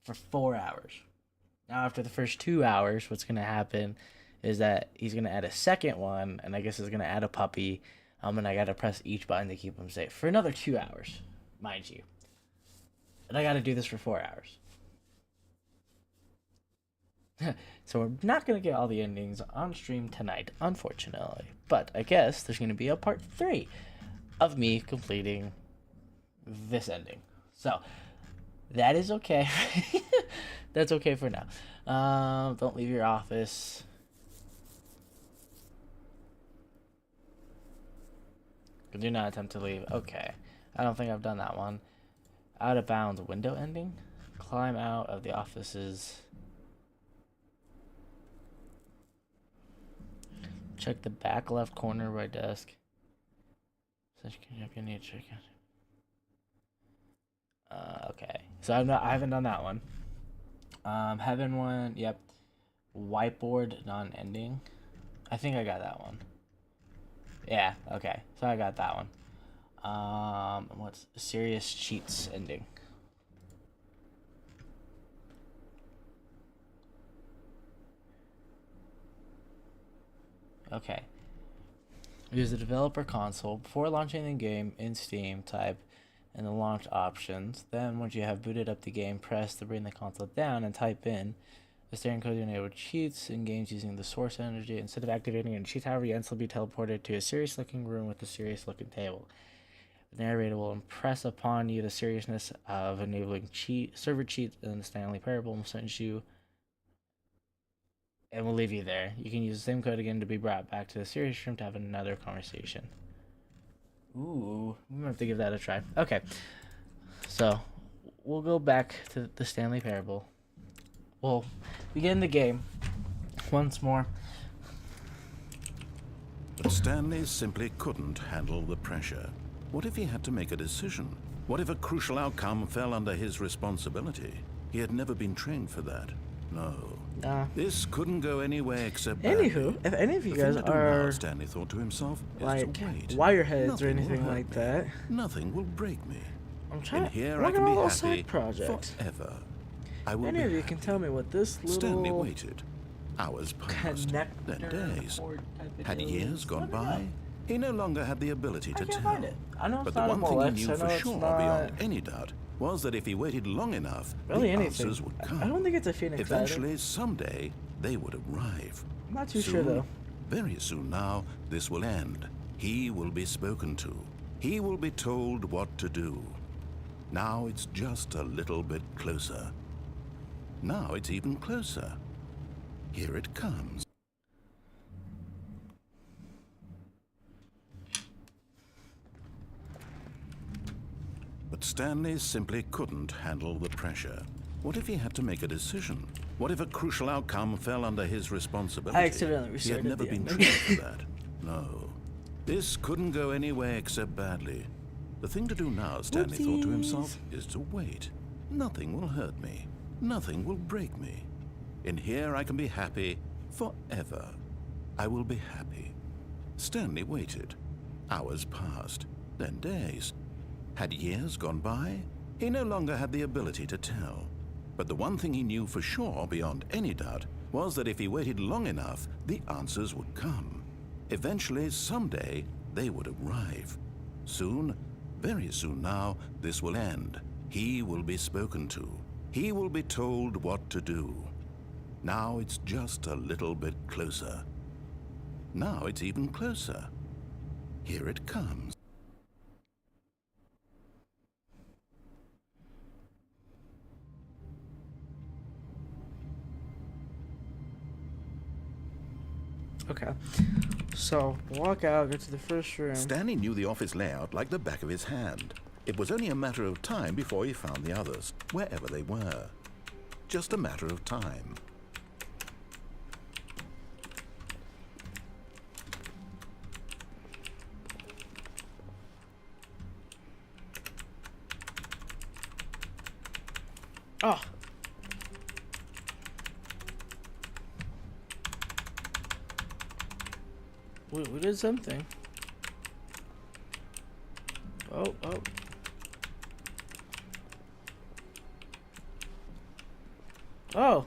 for 4 hours. Now after the first 2 hours, what's going to happen is that he's going to add a second one, and I guess he's going to add a puppy, and I got to press each button to keep him safe for another 2 hours, mind you. And I got to do this for 4 hours. So we're not going to get all the endings on stream tonight, unfortunately. But I guess there's going to be a part 3 of me completing this ending. So that is okay. That's okay for now. Don't leave your office. Do not attempt to leave. Okay. I don't think I've done that one. Out of bounds window ending. Climb out of the office's... Check the back left corner right desk. Okay. So I haven't done that one. Heaven one, yep. Whiteboard non-ending. I think I got that one. Yeah, okay. So I got that one. What's serious cheats ending? Okay. Use the developer console before launching the game in Steam. Type in the launch options. Then, once you have booted up the game, press to bring the console down and type in the steering code to enable cheats in games using the source energy. Instead of activating a cheat, however, you instantly be teleported to a serious-looking room with a serious-looking table. The narrator will impress upon you the seriousness of enabling server cheats in the Stanley parable and send you. And we'll leave you there. You can use the same code again to be brought back to the serious room to have another conversation. Ooh, we might have to give that a try. Okay, so we'll go back to the Stanley parable. We'll begin the game once more. But Stanley simply couldn't handle the pressure. What if he had to make a decision? What if a crucial outcome fell under his responsibility? He had never been trained for that. No. This couldn't go any way except Anywho, if any of you guys are, Stanley thought to himself, like wireheads or anything like that, nothing will break me. I'm trying to look at all those side projects. Forever. Any of you can tell me what this little Stanley waited. Hours passed, then days. Had years gone by? He no longer had the ability to tell. Find it. I know it's but not the one thing he Molex. knew for sure, beyond any doubt, was that if he waited long enough, the answers would come. I don't think it's a Phoenix Eventually, item. someday, they would arrive. I'm not too soon, sure though. Very soon now, this will end. He will be spoken to. He will be told what to do. Now it's just a little bit closer. Now it's even closer. Here it comes. But Stanley simply couldn't handle the pressure. What if he had to make a decision? What if a crucial outcome fell under his responsibility? I accidentally restarted. He had never been trained for that. No. This couldn't go any way except badly. The thing to do now, Stanley thought to himself, is to wait. Nothing will hurt me. Nothing will break me. In here I can be happy forever. I will be happy. Stanley waited. Hours passed, then days. Had years gone by? He no longer had the ability to tell. But the one thing he knew for sure, beyond any doubt, was that if he waited long enough, the answers would come. Eventually, someday, they would arrive. Soon, very soon now, this will end. He will be spoken to. He will be told what to do. Now it's just a little bit closer. Now it's even closer. Here it comes. Okay, so walk out, go to the first room. Stanley knew the office layout like the back of his hand. It was only a matter of time before he found the others, wherever they were. Just a matter of time. Oh. We did something. Oh. Oh.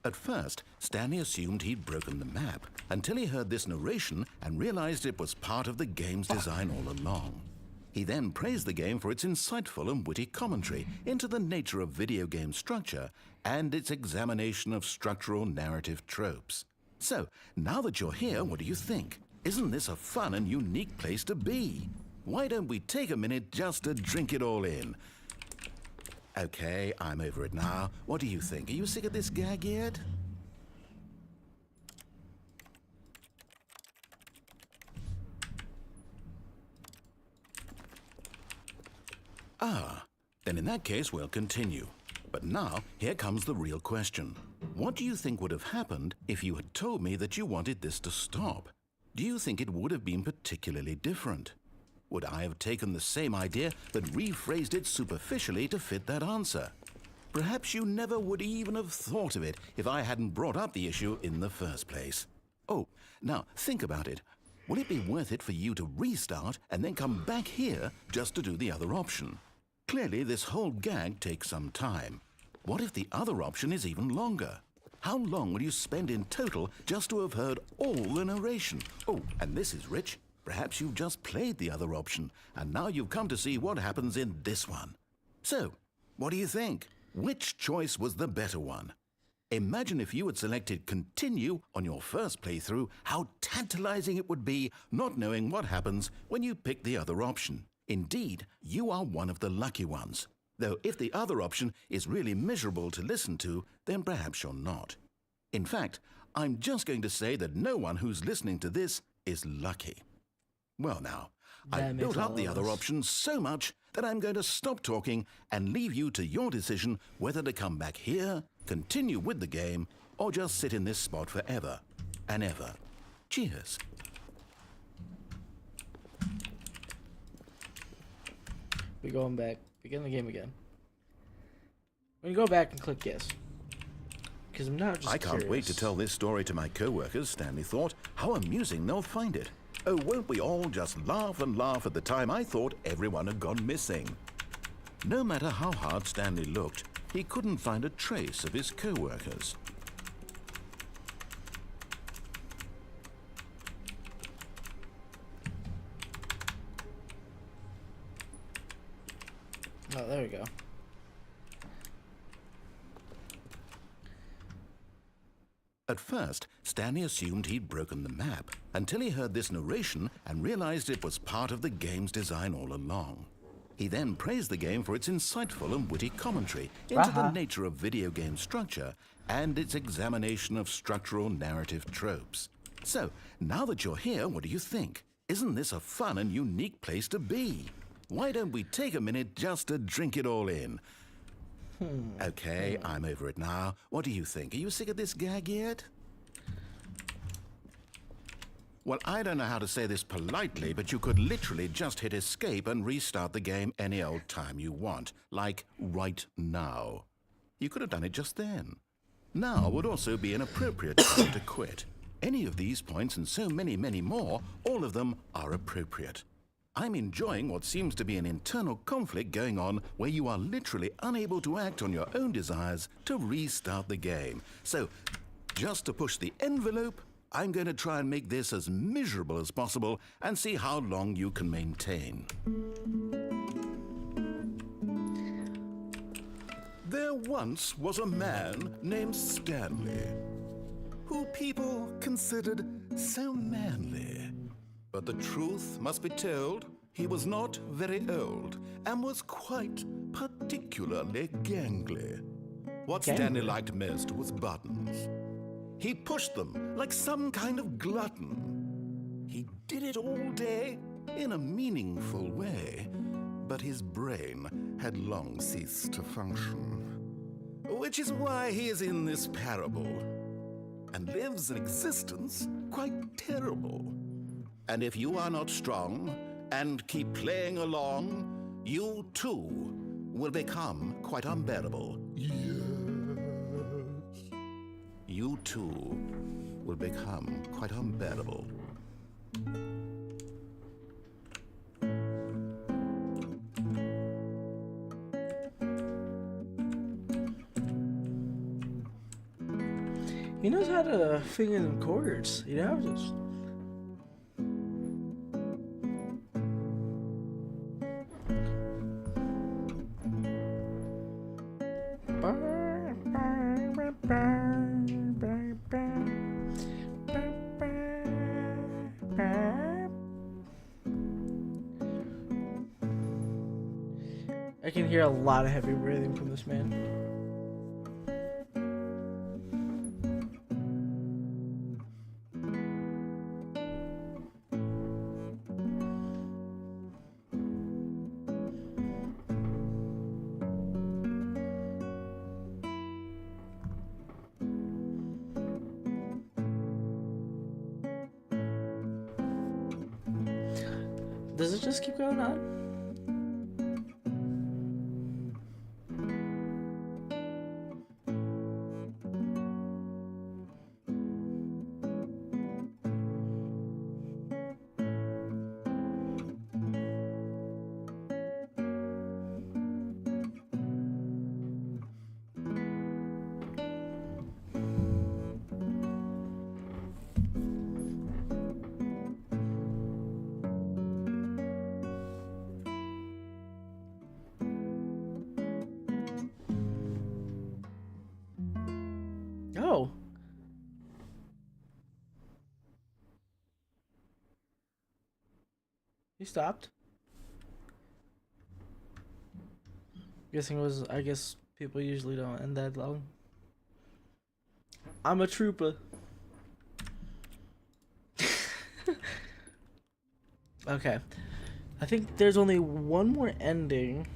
At first, Stanley assumed he'd broken the map until he heard this narration and realized it was part of the game's design all along. He then praised the game for its insightful and witty commentary into the nature of video game structure and its examination of structural narrative tropes. So, now that you're here, what do you think? Isn't this a fun and unique place to be? Why don't we take a minute just to drink it all in? Okay, I'm over it now. What do you think? Are you sick of this gag yet? Ah, then in that case we'll continue. But now, here comes the real question. What do you think would have happened if you had told me that you wanted this to stop? Do you think it would have been particularly different? Would I have taken the same idea but rephrased it superficially to fit that answer? Perhaps you never would even have thought of it if I hadn't brought up the issue in the first place. Oh, now think about it. Will it be worth it for you to restart and then come back here just to do the other option? Clearly, this whole gag takes some time. What if the other option is even longer? How long will you spend in total just to have heard all the narration? Oh, and this is rich. Perhaps you've just played the other option, and now you've come to see what happens in this one. So, what do you think? Which choice was the better one? Imagine if you had selected continue on your first playthrough, how tantalizing it would be not knowing what happens when you pick the other option. Indeed, you are one of the lucky ones. Though if the other option is really miserable to listen to, then perhaps you're not. In fact, I'm just going to say that no one who's listening to this is lucky. Well now, I've built up the other option so much that I'm going to stop talking and leave you to your decision whether to come back here, continue with the game, or just sit in this spot forever and ever. Cheers. We're going back. Begin the game again. We're going to go back and click yes. Because I'm not just I can't wait to tell this story to my co-workers, Stanley thought. How amusing they'll find it. Oh, won't we all just laugh and laugh at the time I thought everyone had gone missing. No matter how hard Stanley looked, he couldn't find a trace of his co-workers. Oh, there we go. At first, Stanley assumed he'd broken the map until he heard this narration and realized it was part of the game's design all along. He then praised the game for its insightful and witty commentary into the nature of video game structure and its examination of structural narrative tropes. So, now that you're here, what do you think? Isn't this a fun and unique place to be? Why don't we take a minute just to drink it all in? Okay, I'm over it now. What do you think? Are you sick of this gag yet? Well, I don't know how to say this politely, but you could literally just hit escape and restart the game any old time you want, like right now. You could have done it just then. Now would also be an appropriate time to quit. Any of these points and so many, many more, all of them are appropriate. I'm enjoying what seems to be an internal conflict going on where you are literally unable to act on your own desires to restart the game. So, just to push the envelope, I'm going to try and make this as miserable as possible and see how long you can maintain. There once was a man named Stanley, who people considered so manly. But the truth must be told, he was not very old and was quite particularly gangly. What Stanley liked most was buttons. He pushed them like some kind of glutton. He did it all day in a meaningful way, but his brain had long ceased to function. Which is why he is in this parable and lives an existence quite terrible. And if you are not strong and keep playing along, you too will become quite unbearable. Yes. You too will become quite unbearable. He knows how to finger them chords, you know? Just... I can hear a lot of heavy breathing from this man. Does it just keep going on? Oh. He stopped. Guessing it was, I guess people usually don't end that long. I'm a trooper. Okay. I think there's only one more ending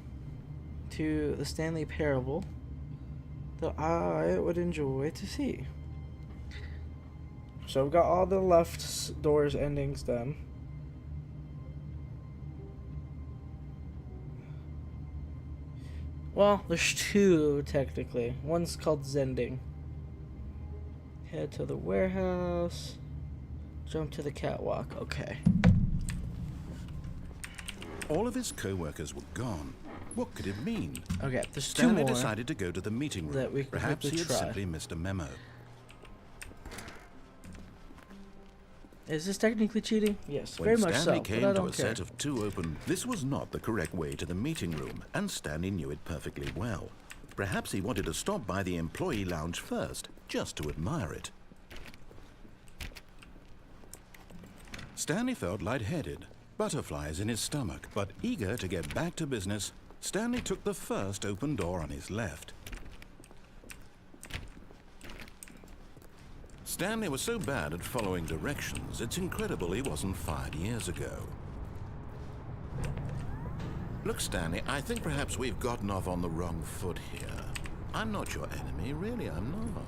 to the Stanley Parable that I would enjoy to see. So we've got all the left doors endings done. Well, there's two technically. One's called Zending. Head to the warehouse. Jump to the catwalk. Okay. All of his co-workers were gone. What could it mean? Okay, there's two Stanley more decided to go to the meeting room. that we can Perhaps he had try. simply missed a memo. Is this technically cheating? Yes, very When much Stanley so. came But I to don't a care. set of two open, this was not the correct way to the meeting room, and Stanley knew it perfectly well. Perhaps he wanted to stop by the employee lounge first, just to admire it. Stanley felt lightheaded, butterflies in his stomach, but eager to get back to business, Stanley took the first open door on his left. Stanley was so bad at following directions, it's incredible he wasn't fired years ago. Look, Stanley, I think perhaps we've gotten off on the wrong foot here. I'm not your enemy, really, I'm not.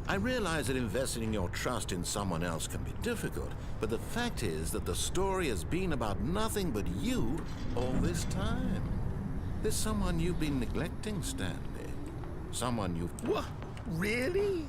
I realize that investing your trust in someone else can be difficult, but the fact is that the story has been about nothing but you all this time. There's someone you've been neglecting, Stanley. Someone you've... What? Really?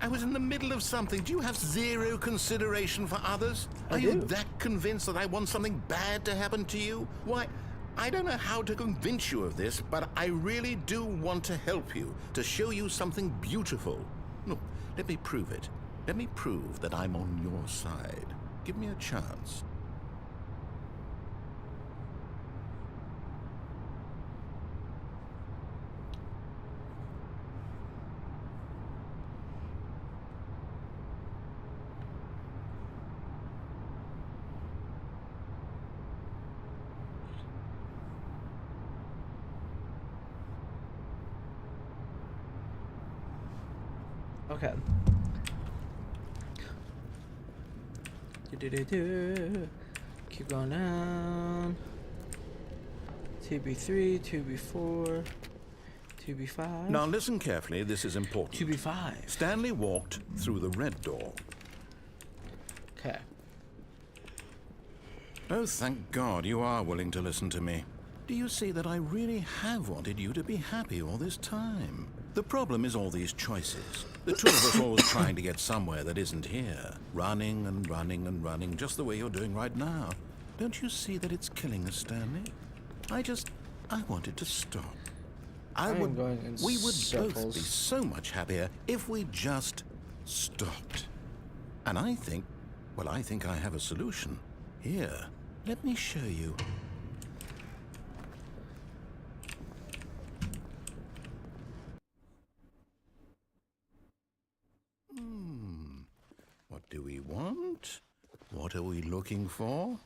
I was in the middle of something. Do you have zero consideration for others? Are you that convinced that I want something bad to happen to you? Why, I don't know how to convince you of this, but I really do want to help you, to show you something beautiful. Look, let me prove it. Let me prove that I'm on your side. Give me a chance. Okay. Keep going down. 2B3, 2B4, 2B5. Now listen carefully, this is important. 2B5. Stanley walked through the red door. Okay. Oh, thank God you are willing to listen to me. Do you see that I really have wanted you to be happy all this time? The problem is all these choices. The two of us always trying to get somewhere that isn't here. Running and running and running, just the way you're doing right now. Don't you see that it's killing us, Stanley? I wanted to stop. We would both be so much happier if we just stopped. And I think I have a solution. Here, let me show you. What do we want? What are we looking for?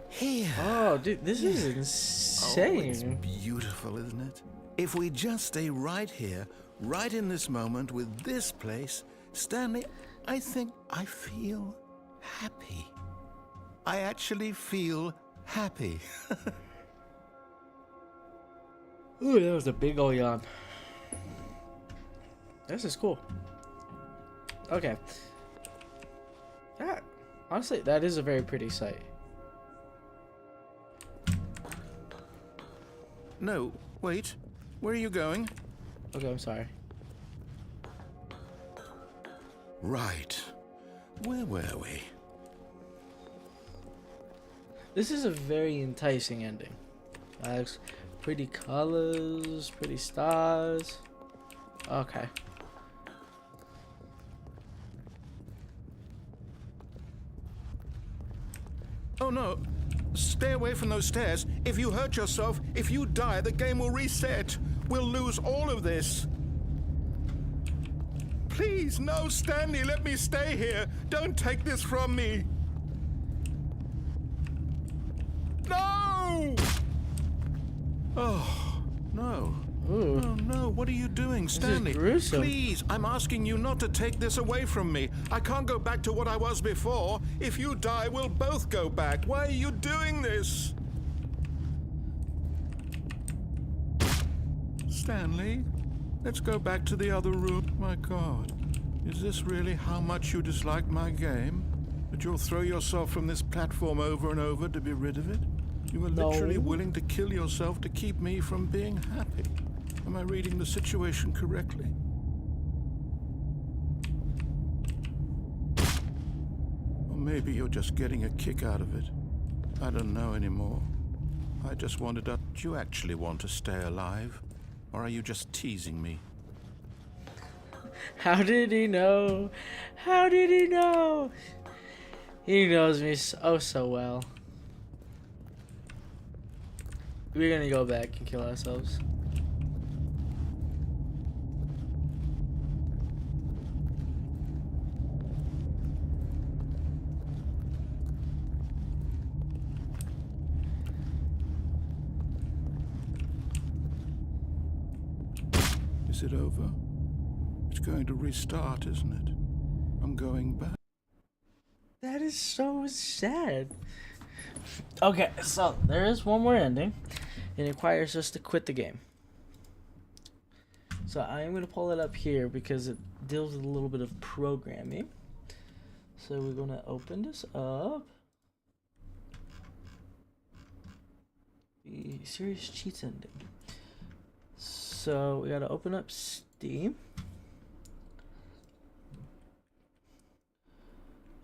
Here. Oh, dude, this is insane. Oh, it's beautiful, isn't it? If we just stay right here, right in this moment with this place, Stanley, I think I feel happy. I actually feel happy. Ooh, that was a big ol' yawn. This is cool. Okay. Honestly, that is a very pretty sight. No, wait. Where are you going? Okay, I'm sorry. Right. Where were we? This is a very enticing ending. Pretty colors, pretty stars. Okay. Oh no, stay away from those stairs. If you hurt yourself, if you die, the game will reset. We'll lose all of this. Please, no, Stanley, let me stay here. Don't take this from me. No! Oh, no. Ooh. Oh no, what are you doing, Stanley? This is gruesome. Please, I'm asking you not to take this away from me. I can't go back to what I was before. If you die, we'll both go back. Why are you doing this? Stanley, let's go back to the other room. My God, is this really how much you dislike my game? That you'll throw yourself from this platform over and over to be rid of it? You were literally willing to kill yourself to keep me from being happy. Am I reading the situation correctly? Or maybe you're just getting a kick out of it. I don't know anymore. I just wanted to... Do you actually want to stay alive? Or are you just teasing me? How did he know? How did he know? He knows me so well. We're gonna go back and kill ourselves. Is it over? It's going to restart, isn't it? I'm going back. That is so sad. Okay, so there is one more ending. It requires us to quit the game. So I am going to pull it up here because it deals with a little bit of programming. So we're going to open this up. The serious cheats ending. So we got to open up Steam.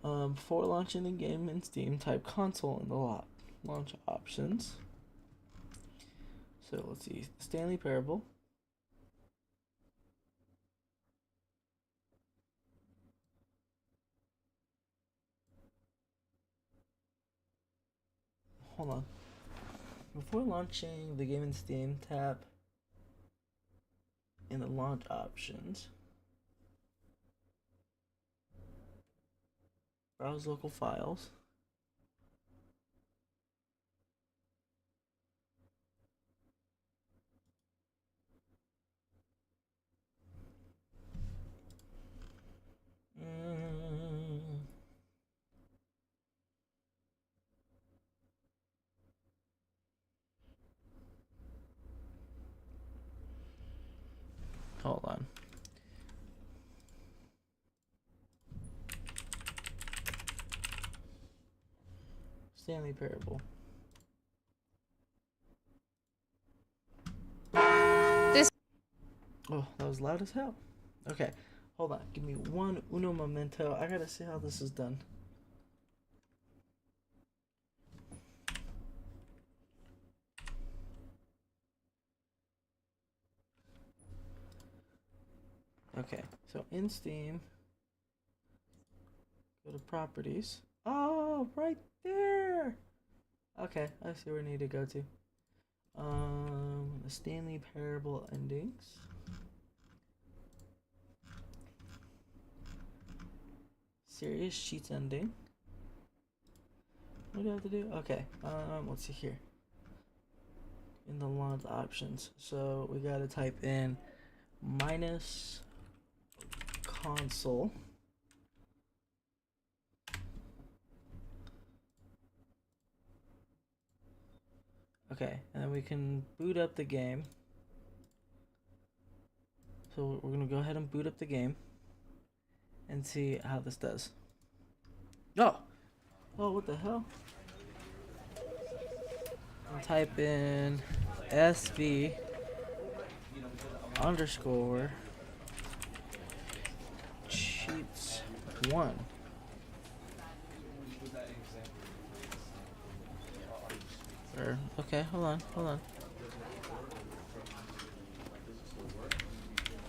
Before launching the game in Steam, type console in the launch options. So let's see, Stanley Parable. Hold on. Before launching the game in Steam, tap in the launch options. Browse local files. Hold on. Stanley Parable. Oh, that was loud as hell. Okay, hold on. Give me uno momento. I gotta see how this is done. Okay, so in Steam, go to properties. Oh, right there. Okay, I see where I need to go to. The Stanley Parable endings. Serious cheats ending. What do I have to do? Okay, let's see here. In the launch options, so we gotta type in minus console. Okay, and then we can boot up the game. So we're gonna go ahead and boot up the game and see how this does. Oh, what the hell? I'll type in SV underscore cheats 1. Okay, hold on.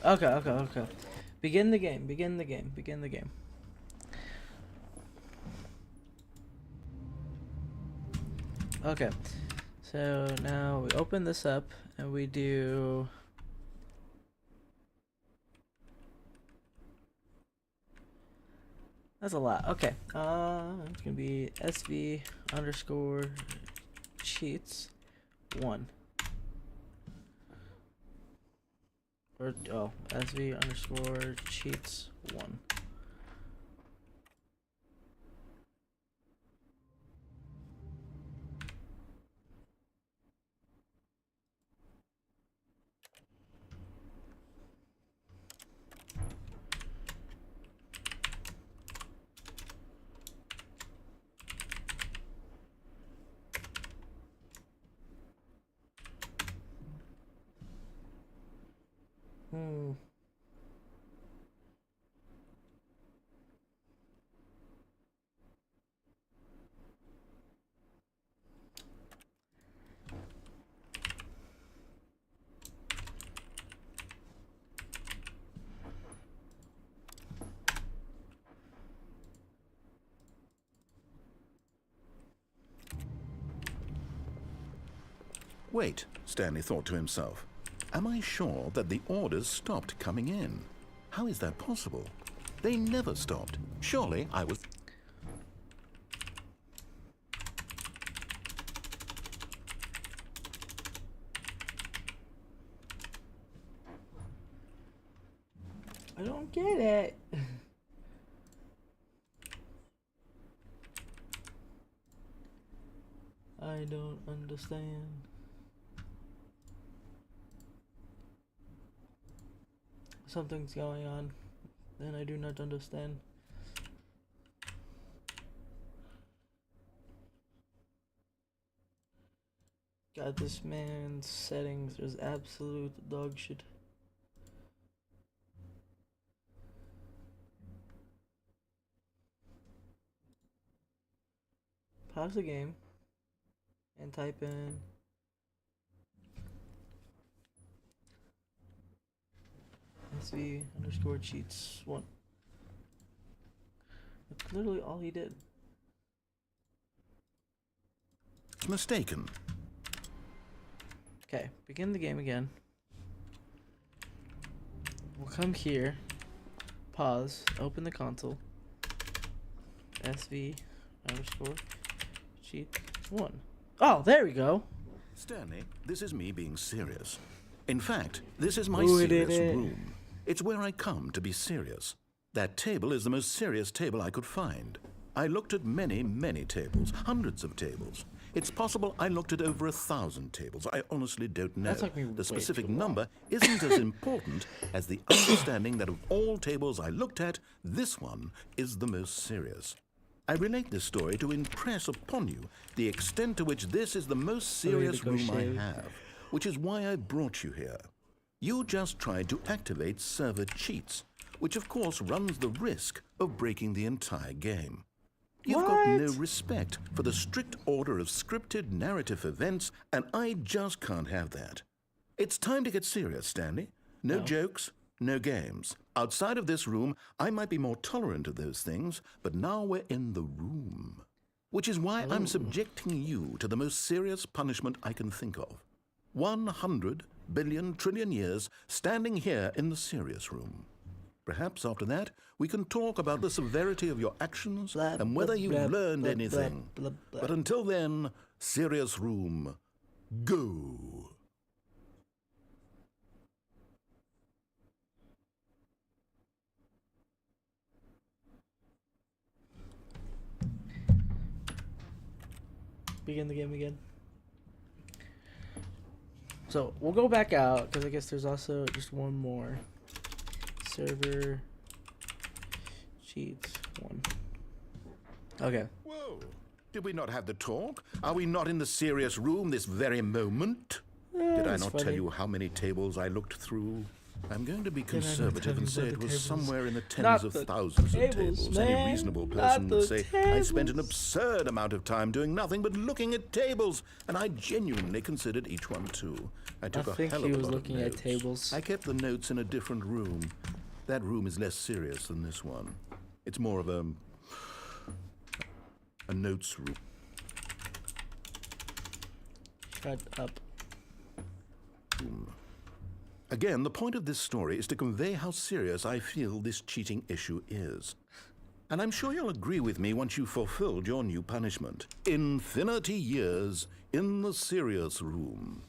Okay. Begin the game. Okay, so now we open this up and we do that's a lot. Okay, it's gonna be SV underscore cheats 1 or SV underscore cheats 1. Wait, Stanley thought to himself. Am I sure that the orders stopped coming in? How is that possible? They never stopped. Surely I was... don't get it. I don't understand. Something's going on, and I do not understand. God, this man's settings is absolute dog shit. Pause the game and type in SV_cheats1. That's literally all he did. Mistaken. Okay, begin the game again. We'll come here, pause, open the console, SV_cheat1. Oh, there we go. Stanley, this is me being serious. In fact, this is my Ooh, serious room. It's where I come to be serious. That table is the most serious table I could find. I looked at many, many tables, hundreds of tables. It's possible I looked at over 1,000 tables. I honestly don't know. The specific number isn't as important as the understanding that of all tables I looked at, this one is the most serious. I relate this story to impress upon you the extent to which this is the most serious room I have, which is why I brought you here. You just tried to activate server cheats, which of course runs the risk of breaking the entire game. You've got no respect for the strict order of scripted narrative events, and I just can't have that. It's time to get serious, Stanley. No jokes, no games. Outside of this room, I might be more tolerant of those things, but now we're in the room. Which is why I'm subjecting you to the most serious punishment I can think of. 100 billion trillion years standing here in the serious room. Perhaps after that, we can talk about the severity of your actions and whether you've learned anything. But until then, serious room, go. Begin the game again. So we'll go back out because I guess there's also just one more. Server cheats 1. Okay. Whoa. Did we not have the talk? Are we not in the serious room this very moment? Did I not tell you how many tables I looked through? I'm going to be conservative and say it was somewhere in the tens of thousands of tables. Any reasonable person would say I spent an absurd amount of time doing nothing but looking at tables, and I genuinely considered each one too. I took a hell of a lot of notes. Tables. I kept the notes in a different room. That room is less serious than this one. It's more of a notes room. Shut up. Again, the point of this story is to convey how serious I feel this cheating issue is. And I'm sure you'll agree with me once you've fulfilled your new punishment. Infinity years in the serious room.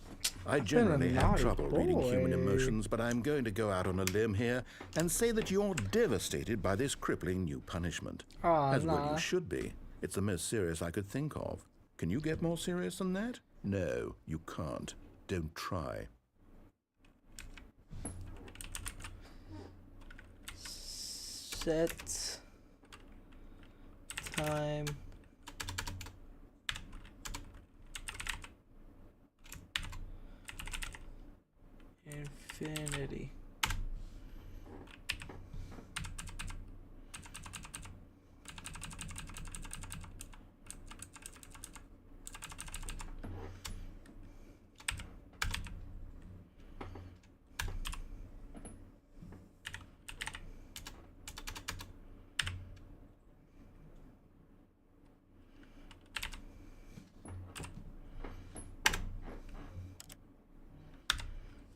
I generally have trouble reading human emotions, but I'm going to go out on a limb here and say that you're devastated by this crippling new punishment. As well you should be. It's the most serious I could think of. Can you get more serious than that? No, you can't. Don't try. Set time infinity.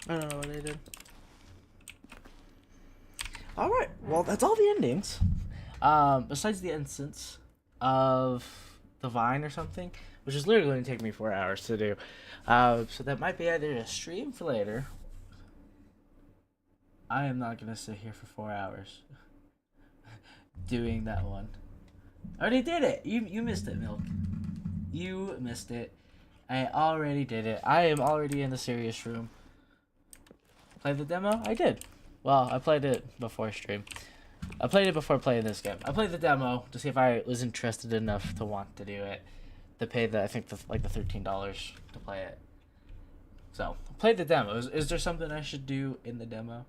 I don't know what I did. Alright, well, that's all the endings. Besides the instance of the Vine or something, which is literally going to take me 4 hours to do. So that might be either a stream for later. I am not gonna sit here for 4 hours doing that one. I already did it. You missed it, Milk. You missed it. I already did it. I am already in the serious room. Play the demo? I did. Well, I played it before stream. I played it before playing this game. I played the demo to see if I was interested enough to want to do it. To pay the, I think, the $13 to play it. So, play the demo. Is there something I should do in the demo?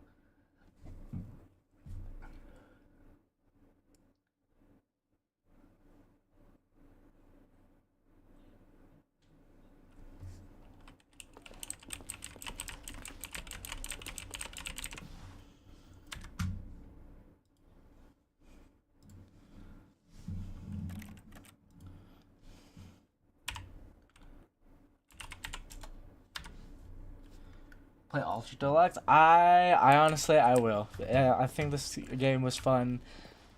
Play Ultra Deluxe? I honestly, I will. I think this game was fun.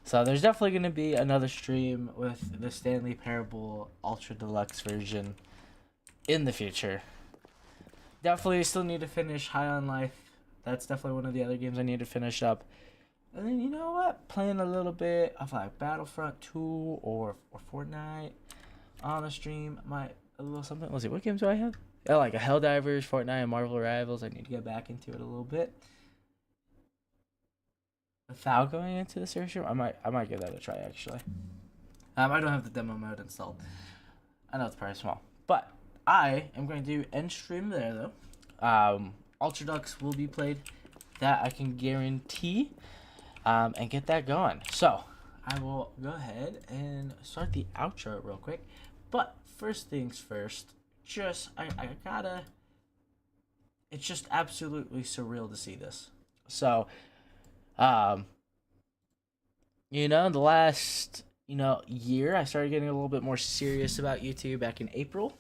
So there's definitely going to be another stream with the Stanley Parable Ultra Deluxe version in the future. Definitely still need to finish High on Life. That's definitely one of the other games I need to finish up. And then, you know what? Playing a little bit of like Battlefront 2 or Fortnite on the stream. A little something. Let's see, what games do I have? Oh, like a Helldivers, Fortnite, and Marvel Rivals. I need to get back into it a little bit. Without going into the series room, I might give that a try actually. I don't have the demo mode installed. I know it's probably small, but I am going to end stream there though. Ultra Deluxe will be played. That I can guarantee. And get that going. So I will go ahead and start the outro real quick. But first things first. I gotta, it's just absolutely surreal to see this. So, you know, the last, year, I started getting a little bit more serious about YouTube back in April.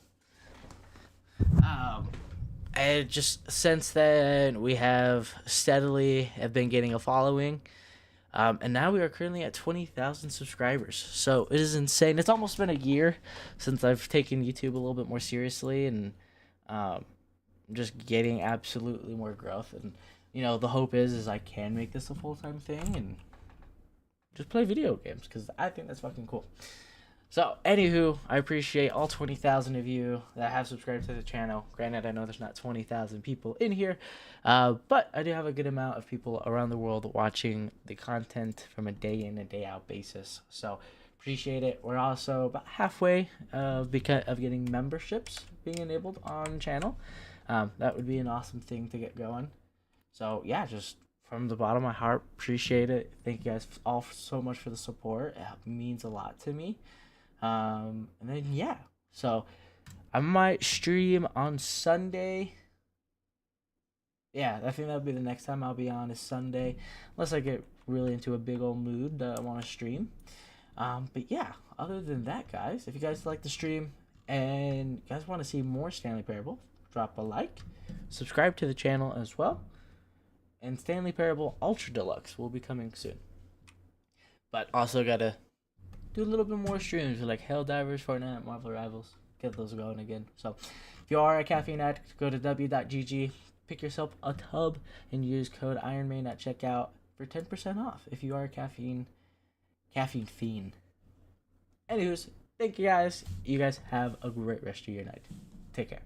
And just since then, we have been getting a following. And now we are currently at 20,000 subscribers. So it is insane. It's almost been a year since I've taken YouTube a little bit more seriously and just getting absolutely more growth. And, the hope is I can make this a full-time thing and just play video games because I think that's fucking cool. So, anywho, I appreciate all 20,000 of you that have subscribed to the channel. Granted, I know there's not 20,000 people in here, but I do have a good amount of people around the world watching the content from a day in and day out basis. So, appreciate it. We're also about halfway of getting memberships being enabled on channel. That would be an awesome thing to get going. So, yeah, just from the bottom of my heart, appreciate it. Thank you guys all so much for the support. It means a lot to me. And then yeah, so I might stream on Sunday. Yeah, I think that'll be the next time I'll be on is Sunday, unless I get really into a big old mood that I want to stream. But yeah, other than that, guys, if you guys like the stream and you guys want to see more Stanley Parable, drop a like, subscribe to the channel as well, and Stanley Parable Ultra Deluxe will be coming soon. But also gotta do a little bit more streams like Helldivers, Fortnite, Marvel Rivals. Get those going again. So, if you are a caffeine addict, go to w.gg, pick yourself a tub, and use code IronMain at checkout for 10% off if you are a caffeine fiend. Anyways, thank you guys. You guys have a great rest of your night. Take care.